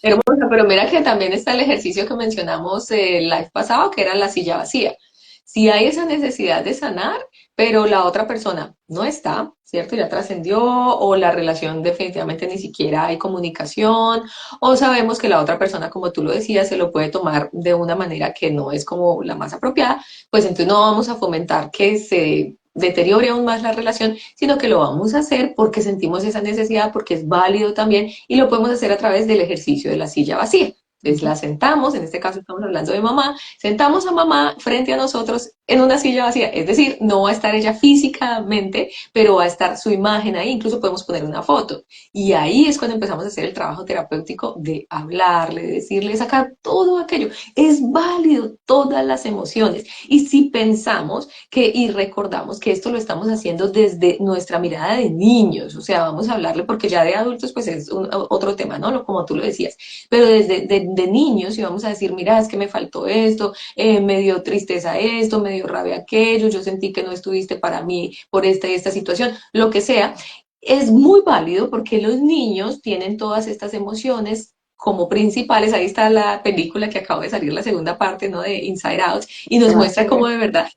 A: Hermosa, pero mira que también está el ejercicio que mencionamos el live pasado, que era la silla vacía. Si hay esa necesidad de sanar, pero la otra persona no está, ¿cierto? Ya trascendió, o la relación definitivamente ni siquiera hay comunicación, o sabemos que la otra persona, como tú lo decías, se lo puede tomar de una manera que no es como la más apropiada, pues entonces no vamos a fomentar que se deteriore aún más la relación, sino que lo vamos a hacer porque sentimos esa necesidad, porque es válido también y lo podemos hacer a través del ejercicio de la silla vacía. Entonces la sentamos, en este caso estamos hablando de mamá, sentamos a mamá frente a nosotros en una silla vacía, es decir, no va a estar ella físicamente, pero va a estar su imagen ahí, incluso podemos poner una foto. Y ahí es cuando empezamos a hacer el trabajo terapéutico de hablarle, de decirle, sacar todo aquello. Es válido todas las emociones. Y si pensamos y recordamos que esto lo estamos haciendo desde nuestra mirada de niños, o sea, vamos a hablarle porque ya de adultos pues es otro tema, ¿no? Como tú lo decías, pero desde de niños y vamos a decir, mira, es que me faltó esto, me dio tristeza esto, me dio rabia aquello, yo sentí que no estuviste para mí por esta y esta situación, lo que sea, es muy válido porque los niños tienen todas estas emociones como principales. Ahí está la película que acaba de salir, la segunda parte, ¿no? De Inside Out, y nos muestra cómo
B: Demasiado.
A: de verdad,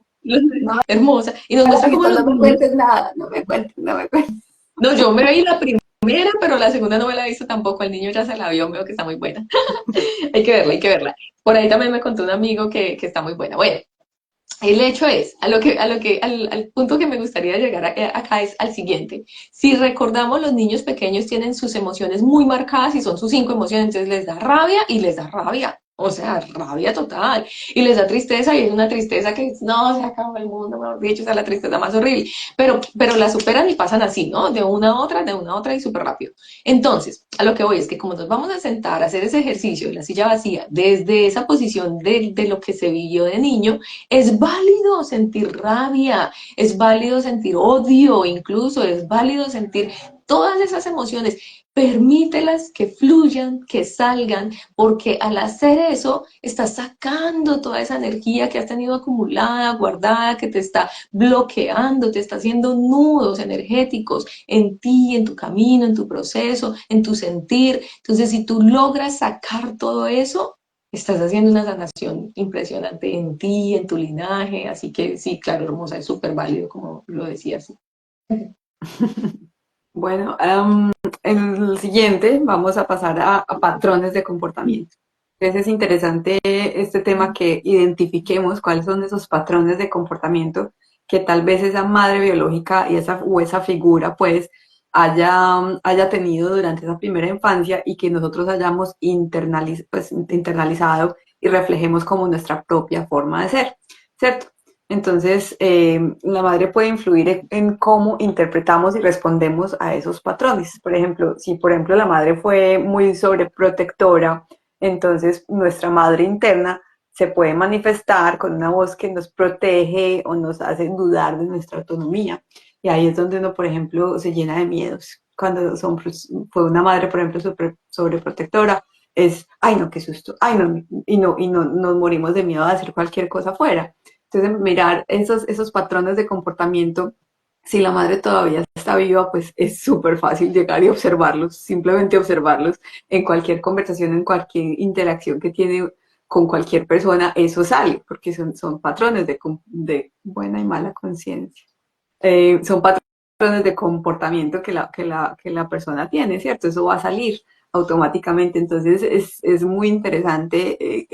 B: No,
A: hermosa, y nos muestra cómo
B: Alvarito,
A: los
B: no me
A: niños,
B: cuentes nada, no me cuentes, no me cuentes.
A: no, yo me vi la primera, pero la segunda no me la he visto tampoco, el niño ya se la vio, veo que está muy buena. Hay que verla, hay que verla. Por ahí también me contó un amigo que está muy buena. Bueno, el hecho es, al punto que me gustaría llegar acá es al siguiente. Si recordamos, los niños pequeños tienen sus emociones muy marcadas y son sus cinco emociones, entonces les da rabia y les da rabia. O sea, rabia total. Y les da tristeza y es una tristeza que no, se acabó el mundo, mejor dicho, esa es la tristeza más horrible. Pero la superan y pasan así, ¿no? De una a otra y súper rápido. Entonces, a lo que voy es que como nos vamos a sentar a hacer ese ejercicio de la silla vacía desde esa posición de lo que se vivió de niño, es válido sentir rabia, es válido sentir odio, incluso es válido sentir todas esas emociones. Permítelas que fluyan, que salgan, porque al hacer eso estás sacando toda esa energía que has tenido acumulada, guardada, que te está bloqueando, te está haciendo nudos energéticos en ti, en tu camino, en tu proceso, en tu sentir. Entonces, si tú logras sacar todo eso, estás haciendo una sanación impresionante en ti, en tu linaje, así que sí, claro, hermosa, es súper válido, como lo decías.
B: Bueno, en el siguiente vamos a pasar a patrones de comportamiento. Entonces es interesante este tema que identifiquemos cuáles son esos patrones de comportamiento que tal vez esa madre biológica o esa figura pues haya tenido durante esa primera infancia y que nosotros hayamos internalizado y reflejemos como nuestra propia forma de ser, ¿cierto? Entonces, la madre puede influir en cómo interpretamos y respondemos a esos patrones. Por ejemplo, si por ejemplo la madre fue muy sobreprotectora, Entonces, nuestra madre interna se puede manifestar con una voz que nos protege o nos hace dudar de nuestra autonomía. Y ahí es donde uno, por ejemplo, se llena de miedos. Cuando fue una madre, por ejemplo, sobreprotectora, es, ay no, qué susto, ay no, y no nos morimos de miedo a hacer cualquier cosa afuera. Entonces, mirar esos patrones de comportamiento, si la madre todavía está viva, pues es súper fácil llegar y observarlos, simplemente observarlos en cualquier conversación, en cualquier interacción que tiene con cualquier persona, eso sale, porque son patrones de buena y mala conciencia. Son patrones de comportamiento que la persona tiene, ¿cierto? Eso va a salir automáticamente. Entonces es muy interesante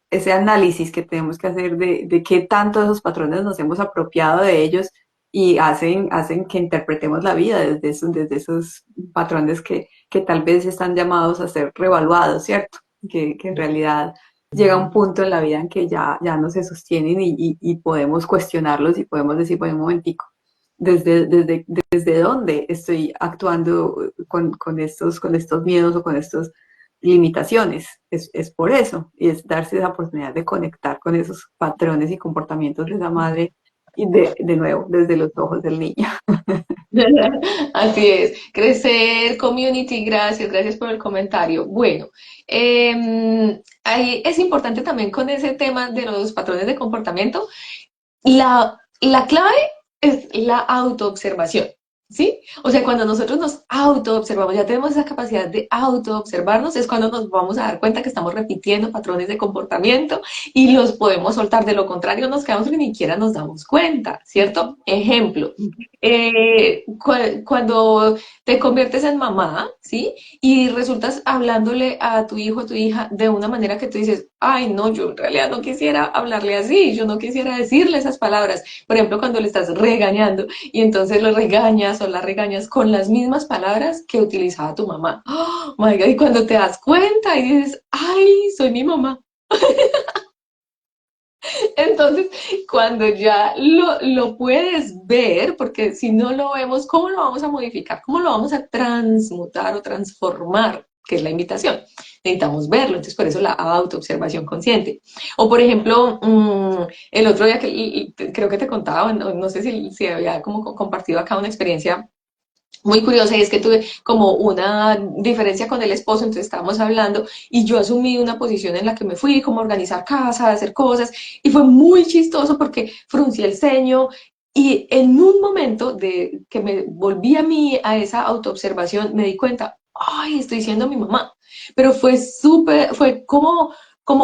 B: ese análisis que tenemos que hacer de qué tanto esos patrones nos hemos apropiado de ellos y hacen que interpretemos la vida desde esos patrones que tal vez están llamados a ser revaluados, ¿cierto? Que en realidad llega un punto en la vida en que ya no se sostienen y podemos cuestionarlos y podemos decir, bueno, un momentico, ¿desde dónde estoy actuando con estos miedos o con estas limitaciones? Es por eso, y es darse esa oportunidad de conectar con esos patrones y comportamientos de esa madre y de nuevo, desde los ojos del niño.
A: Así es. Crecer, community, gracias, gracias por el comentario. Bueno, ahí es importante también con ese tema de los patrones de comportamiento. La clave es la autoobservación, ¿sí? O sea, cuando nosotros nos autoobservamos, ya tenemos esa capacidad de autoobservarnos, es cuando nos vamos a dar cuenta que estamos repitiendo patrones de comportamiento y los podemos soltar. De lo contrario, nos quedamos y ni siquiera nos damos cuenta, ¿cierto? Ejemplo, cuando te conviertes en mamá, ¿sí? Y resultas hablándole a tu hijo, a tu hija, de una manera que tú dices, ay, no, yo en realidad no quisiera hablarle así, yo no quisiera decirle esas palabras. Por ejemplo, cuando le estás regañando y entonces lo regañas o la regañas con las mismas palabras que utilizaba tu mamá. Oh, my God, y cuando te das cuenta y dices, ay, soy mi mamá. Entonces, cuando ya lo puedes ver, porque si no lo vemos, ¿cómo lo vamos a modificar? ¿Cómo lo vamos a transmutar o transformar? Que es la invitación. Necesitamos verlo, entonces por eso la autoobservación consciente. O por ejemplo, el otro día que creo que te contaba, no sé si había como compartido acá una experiencia muy curiosa y es que tuve como una diferencia con el esposo, entonces estábamos hablando y yo asumí una posición en la que me fui como a organizar casa, a hacer cosas y fue muy chistoso porque fruncí el ceño y en un momento de que me volví a mí a esa autoobservación me di cuenta, ay, estoy siendo mi mamá, pero fue súper, fue como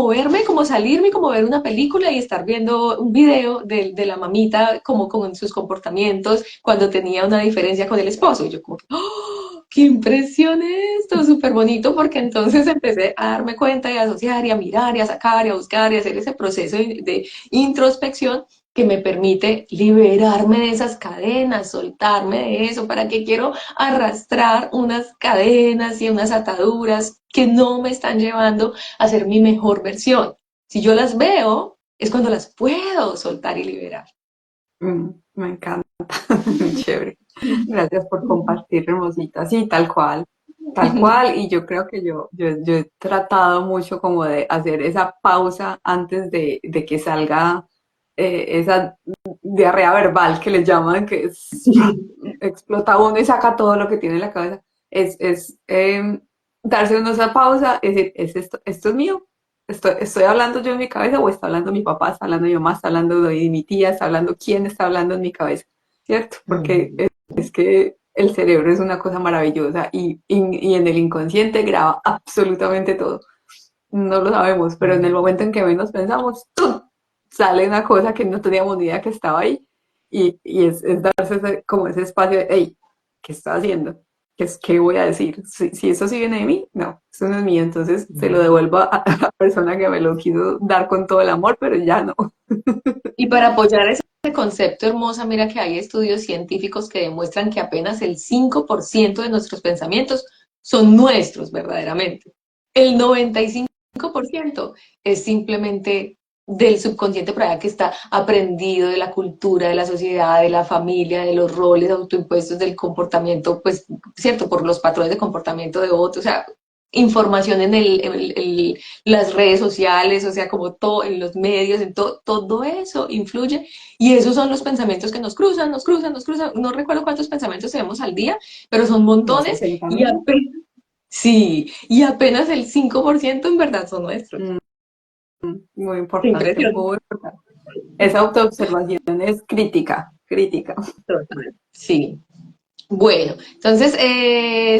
A: verme, como salirme, como ver una película y estar viendo un video de la mamita como con sus comportamientos cuando tenía una diferencia con el esposo. Y yo como, ¡oh, qué impresión esto! Súper bonito porque entonces empecé a darme cuenta y a asociar y a mirar y a sacar y a buscar y a hacer ese proceso de introspección que me permite liberarme de esas cadenas, soltarme de eso, para que quiero arrastrar unas cadenas y unas ataduras que no me están llevando a ser mi mejor versión. Si yo las veo, es cuando las puedo soltar y liberar.
B: Me encanta, chévere. Gracias por compartir, hermosita. Sí, tal cual. Y yo creo que yo he tratado mucho como de hacer esa pausa antes de que salga esa diarrea verbal que le llaman, que es, explota uno y saca todo lo que tiene en la cabeza. Es darse uno esa pausa, es decir, esto es mío? Estoy hablando yo en mi cabeza o está hablando mi papá, está hablando mi mamá, está hablando de mi tía, está hablando quién está hablando en mi cabeza, ¿cierto? Porque es que el cerebro es una cosa maravillosa y en el inconsciente graba absolutamente todo. No lo sabemos, pero en el momento en que menos pensamos, ¡tum! Sale una cosa que no teníamos ni idea que estaba ahí y es darse como ese espacio de, hey, ¿qué estoy haciendo? ¿Qué voy a decir? Si eso sí viene de mí, no, eso no es mío, entonces se lo devuelvo a la persona que me lo quiso dar con todo el amor, pero ya no.
A: Y para apoyar ese concepto hermosa, mira que hay estudios científicos que demuestran que apenas el 5% de nuestros pensamientos son nuestros verdaderamente. El 95% es simplemente del subconsciente por allá que está aprendido de la cultura, de la sociedad, de la familia, de los roles autoimpuestos, del comportamiento, pues, cierto, por los patrones de comportamiento de otros. O sea, información en las redes sociales, o sea, como todo, en los medios, en todo eso influye. Y esos son los pensamientos que nos cruzan, nos cruzan, nos cruzan. No recuerdo cuántos pensamientos tenemos al día, pero son
B: Como
A: montones.
B: 60.000.
A: Sí, y apenas el 5% en verdad son nuestros.
B: Mm, muy
A: Qué
B: importante,
A: impresión.
B: muy importante. Esa autoobservación es crítica, crítica.
A: Total. Sí. Bueno, entonces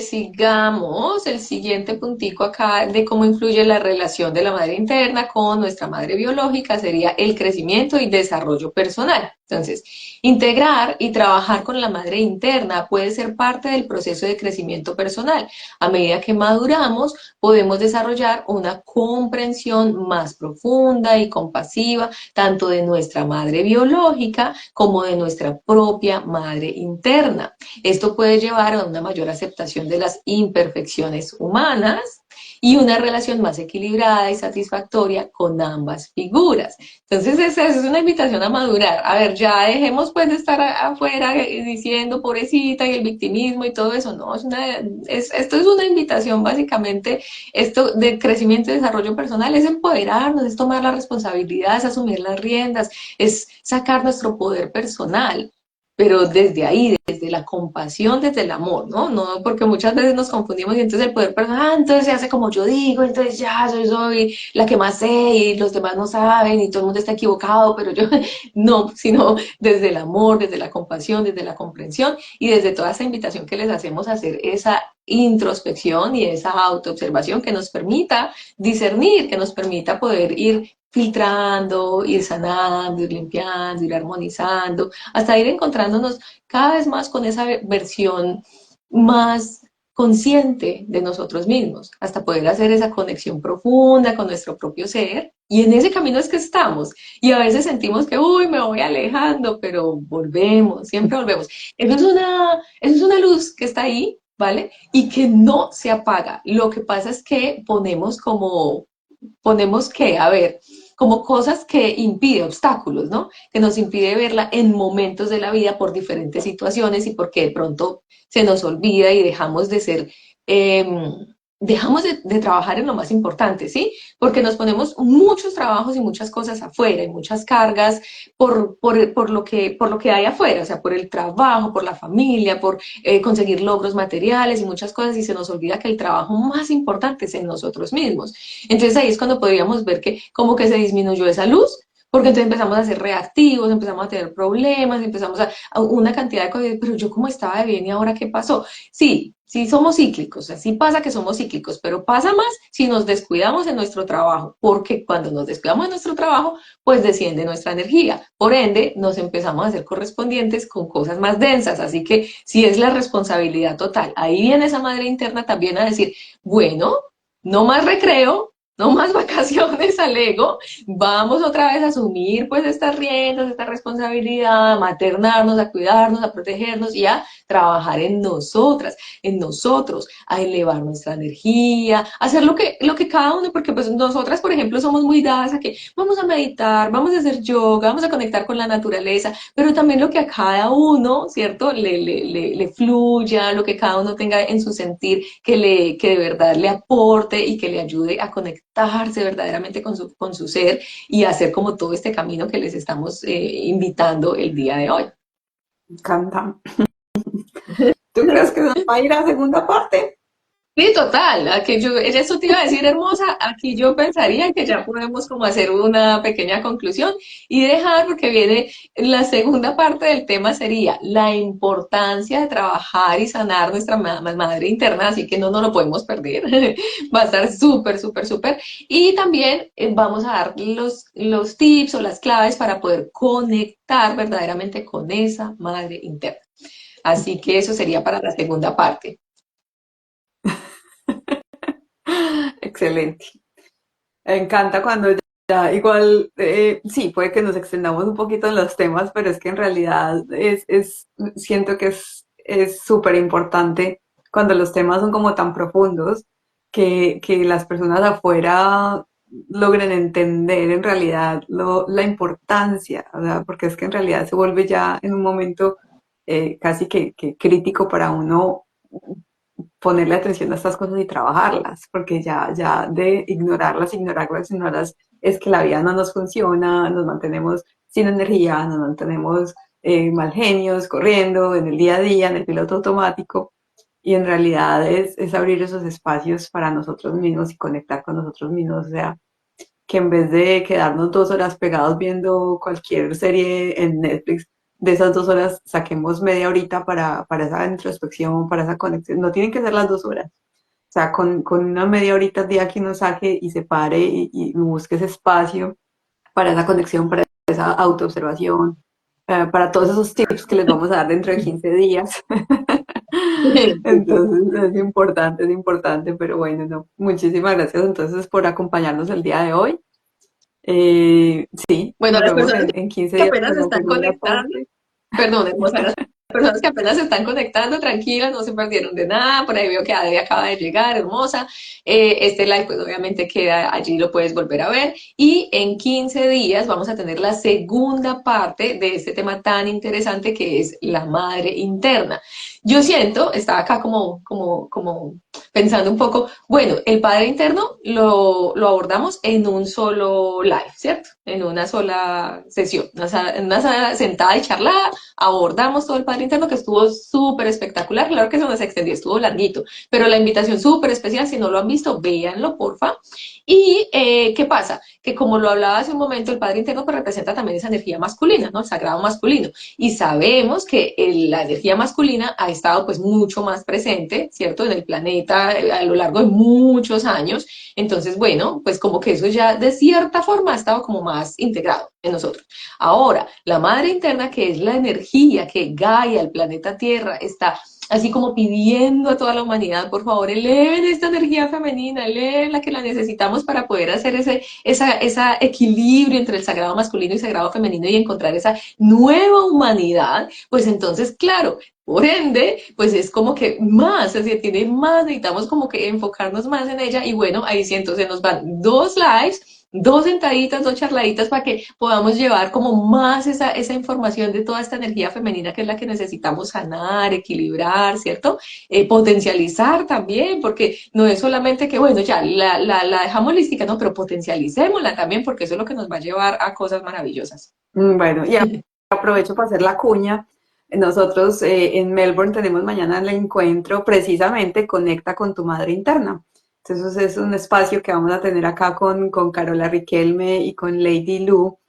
A: sigamos el siguiente puntico acá de cómo influye la relación de la madre interna con nuestra madre biológica sería el crecimiento y desarrollo personal. Entonces, integrar y trabajar con la madre interna puede ser parte del proceso de crecimiento personal. A medida que maduramos, podemos desarrollar una comprensión más profunda y compasiva tanto de nuestra madre biológica como de nuestra propia madre interna. Esto puede llevar a una mayor aceptación de las imperfecciones humanas y una relación más equilibrada y satisfactoria con ambas figuras. Entonces, esa es una invitación a madurar. A ver, ya dejemos pues de estar afuera diciendo pobrecita y el victimismo y todo eso. No, esto es una invitación básicamente, esto de crecimiento y desarrollo personal es empoderarnos, es tomar la responsabilidad, es asumir las riendas, es sacar nuestro poder personal, pero desde ahí, desde la compasión, desde el amor, ¿no? No, porque muchas veces nos confundimos y entonces el poder personal, entonces se hace como yo digo, entonces ya soy la que más sé y los demás no saben y todo el mundo está equivocado, pero yo no, sino desde el amor, desde la compasión, desde la comprensión y desde toda esa invitación que les hacemos a hacer esa introspección y esa autoobservación que nos permita discernir, que nos permita poder ir filtrando, ir sanando, ir limpiando, ir armonizando, hasta ir encontrándonos cada vez más con esa versión más consciente de nosotros mismos, hasta poder hacer esa conexión profunda con nuestro propio ser. Y en ese camino es que estamos. Y a veces sentimos que, uy, me voy alejando, pero volvemos, siempre volvemos. Eso es una luz que está ahí, ¿vale? Y que no se apaga. Lo que pasa es que ponemos que, a ver, como cosas que impide, obstáculos, ¿no? Que nos impide verla en momentos de la vida por diferentes situaciones y porque de pronto se nos olvida y dejamos de ser, eh, dejamos de trabajar en lo más importante, ¿sí? Porque nos ponemos muchos trabajos y muchas cosas afuera y muchas cargas por lo que hay afuera, o sea, por el trabajo, por la familia, por conseguir logros materiales y muchas cosas y se nos olvida que el trabajo más importante es en nosotros mismos. Entonces ahí es cuando podríamos ver que como que se disminuyó esa luz, porque entonces empezamos a ser reactivos, empezamos a tener problemas, empezamos a una cantidad de cosas, pero yo como estaba de bien y ahora qué pasó. Sí, sí somos cíclicos, así pasa que somos cíclicos, pero pasa más si nos descuidamos en nuestro trabajo, porque cuando nos descuidamos en nuestro trabajo, pues desciende nuestra energía. Por ende, nos empezamos a hacer correspondientes con cosas más densas, así que sí es la responsabilidad total. Ahí viene esa madre interna también a decir, bueno, no más recreo, no más vacaciones al ego, vamos otra vez a asumir pues estas riendas, esta responsabilidad, a maternarnos, a cuidarnos, a protegernos y a trabajar en nosotras, en nosotros, a elevar nuestra energía, a hacer lo que cada uno, porque pues nosotras, por ejemplo, somos muy dadas a que vamos a meditar, vamos a hacer yoga, vamos a conectar con la naturaleza, pero también lo que a cada uno, ¿cierto? Le fluya, lo que cada uno tenga en su sentir, que de verdad le aporte y que le ayude a conectarse verdaderamente con su ser y hacer como todo este camino que les estamos invitando el día de hoy.
B: Me encanta. ¿Tú crees que nos va a ir a segunda parte?
A: Sí, total, aquí yo, eso te iba a decir, hermosa, aquí yo pensaría que ya podemos como hacer una pequeña conclusión y dejar, porque viene la segunda parte del tema sería la importancia de trabajar y sanar nuestra madre interna, así que no nos lo podemos perder, va a estar súper, súper, súper. Y también vamos a dar los tips o las claves para poder conectar verdaderamente con esa madre interna. Así que eso sería para la segunda parte.
B: Excelente. Me encanta cuando ya igual, sí, puede que nos extendamos un poquito en los temas, pero es que en realidad siento que es súper importante cuando los temas son como tan profundos que las personas afuera logren entender en realidad la importancia, o sea, porque es que en realidad se vuelve ya en un momento casi que crítico para uno ponerle atención a estas cosas y trabajarlas, porque ya de ignorarlas, es que la vida no nos funciona, nos mantenemos sin energía, nos mantenemos mal genios, corriendo en el día a día, en el piloto automático, y en realidad es abrir esos espacios para nosotros mismos y conectar con nosotros mismos, o sea, que en vez de quedarnos 2 horas pegados viendo cualquier serie en Netflix, de esas 2 horas saquemos media horita para esa introspección, para esa conexión. No tienen que ser las 2 horas. O sea, con una media horita al día que uno saque y se pare y busque ese espacio para esa conexión, para esa autoobservación, para todos esos tips que les vamos a dar dentro de 15 días. Entonces es importante, pero bueno, no. Muchísimas gracias entonces por acompañarnos el día de hoy. Sí,
A: Bueno,
B: nos
A: las
B: vemos
A: personas
B: en 15
A: que
B: días
A: apenas
B: con la
A: están
B: segunda
A: conectando,
B: parte.
A: perdón, hermosa, las personas que apenas se están conectando, tranquilas, no se perdieron de nada. Por ahí veo que Ade acaba de llegar, hermosa. Este live, pues obviamente queda allí, lo puedes volver a ver. Y en 15 días vamos a tener la segunda parte de este tema tan interesante que es la madre interna. Yo siento, estaba acá como pensando un poco, bueno, el padre interno lo abordamos en un solo live, ¿cierto? En una sola sesión, en una sala sentada y charlada, abordamos todo el padre interno que estuvo súper espectacular, claro que se nos extendió, estuvo larguito, pero la invitación súper especial, si no lo han visto, véanlo, porfa. Y, ¿qué pasa? Que como lo hablaba hace un momento, el padre interno pues representa también esa energía masculina, ¿no? El sagrado masculino. Y sabemos que la energía masculina ha estado pues mucho más presente, ¿cierto? En el planeta a lo largo de muchos años. Entonces, bueno, pues como que eso ya de cierta forma ha estado como más integrado en nosotros. Ahora, la madre interna, que es la energía que Gaia, el planeta Tierra, está así como pidiendo a toda la humanidad, por favor, eleven esta energía femenina, eleven la que la necesitamos para poder hacer esa equilibrio entre el sagrado masculino y sagrado femenino y encontrar esa nueva humanidad, pues entonces, claro, por ende, pues es como que más, o sea, tiene más, necesitamos como que enfocarnos más en ella y bueno, ahí sí entonces nos van 2 lives, 2 sentaditas, 2 charladitas para que podamos llevar como más esa información de toda esta energía femenina que es la que necesitamos sanar, equilibrar, ¿cierto? Potencializar también, porque no es solamente que, bueno, ya la dejamos lística, no, pero potencialicémosla también porque eso es lo que nos va a llevar a cosas maravillosas.
B: Bueno, y aprovecho para hacer la cuña. Nosotros en Melbourne tenemos mañana el encuentro precisamente Conecta con tu madre interna. Entonces es un espacio que vamos a tener acá con Carola Riquelme y con Lady Lu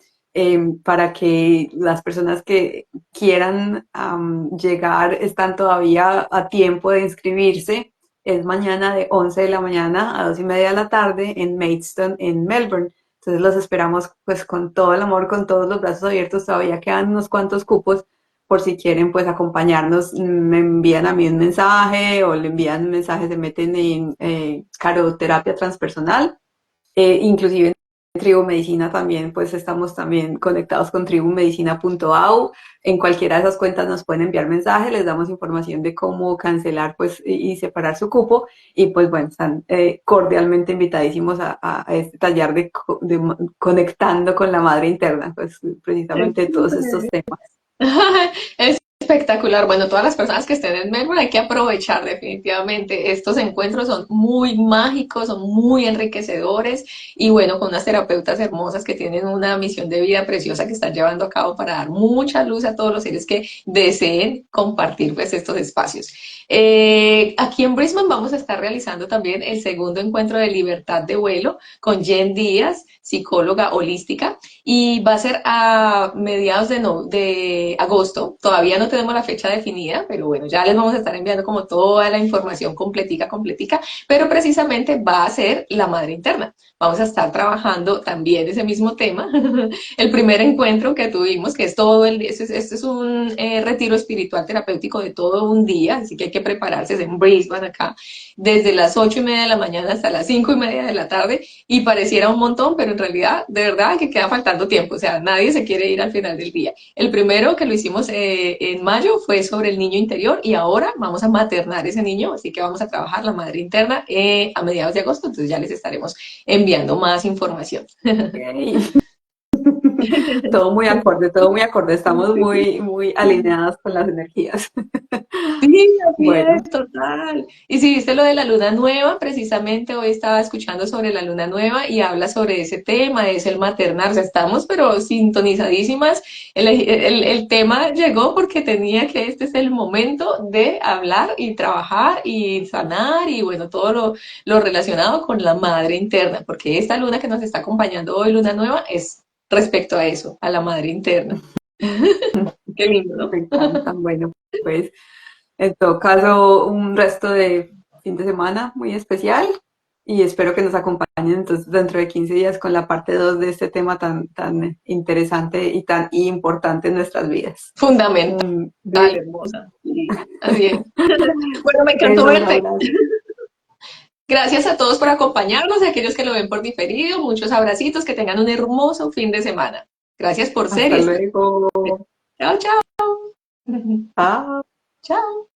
B: para que las personas que quieran llegar están todavía a tiempo de inscribirse. Es mañana de 11 de la mañana a 2:30 de la tarde en Maidstone, en Melbourne. Entonces los esperamos pues con todo el amor, con todos los brazos abiertos. Todavía quedan unos cuantos cupos por si quieren pues acompañarnos. Me envían a mí un mensaje o le envían un mensaje, se meten en caroterapia transpersonal. Inclusive en Tribu Medicina también, pues estamos también conectados con tribumedicina.au. En cualquiera de esas cuentas nos pueden enviar mensajes, les damos información de cómo cancelar pues y separar su cupo. Y pues bueno, están cordialmente invitadísimos a este taller de conectando con la madre interna, pues precisamente todos estos temas.
A: Es espectacular. Bueno, todas las personas que estén en Melbourne hay que aprovechar definitivamente. Estos encuentros son muy mágicos, son muy enriquecedores y bueno, con unas terapeutas hermosas que tienen una misión de vida preciosa que están llevando a cabo para dar mucha luz a todos los seres que deseen compartir pues estos espacios. Aquí en Brisbane vamos a estar realizando también el segundo encuentro de libertad de vuelo con Jen Díaz, psicóloga holística, y va a ser a mediados de agosto. Todavía no tenemos la fecha definida, pero bueno, ya les vamos a estar enviando como toda la información completica, pero precisamente va a ser la madre interna. Vamos a estar trabajando también ese mismo tema. El primer encuentro que tuvimos, que es todo este es un retiro espiritual terapéutico de todo un día, así que hay que prepararse, es en Brisbane acá, desde las 8:30 de la mañana hasta las 5:30 de la tarde, y pareciera un montón, pero en realidad, de verdad, que queda faltando tiempo, o sea, nadie se quiere ir al final del día. El primero que lo hicimos en mayo fue sobre el niño interior y ahora vamos a maternar ese niño, así que vamos a trabajar la madre interna a mediados de agosto, entonces ya les estaremos enviando más información.
B: Okay. todo muy acorde, estamos muy, muy alineadas con las energías.
A: Sí, así es,
B: Bueno,
A: total. Y si viste lo de la luna nueva, precisamente hoy estaba escuchando sobre la luna nueva y habla sobre ese tema, es el maternar. O sea, estamos pero sintonizadísimas. El tema llegó porque tenía que este es el momento de hablar y trabajar y sanar y bueno, todo lo relacionado con la madre interna, porque esta luna que nos está acompañando hoy, luna nueva, es respecto a eso, a la madre interna. Qué lindo, ¿no?
B: me encantan. Bueno, pues en todo caso, un resto de fin de semana muy especial y espero que nos acompañen entonces dentro de 15 días con la parte 2 de este tema tan, tan interesante y tan importante en nuestras vidas.
A: Fundamental,
B: Un beso,
A: hermosa. Sí, así es. Bueno, me encantó
B: un
A: verte.
B: abrazo.
A: Gracias a todos por acompañarnos, a aquellos que lo ven por diferido, muchos abracitos, que tengan un hermoso fin de semana. Gracias por ser y
B: Hasta
A: estar.
B: luego.
A: Chao, chao.
B: Chao.
A: Chao.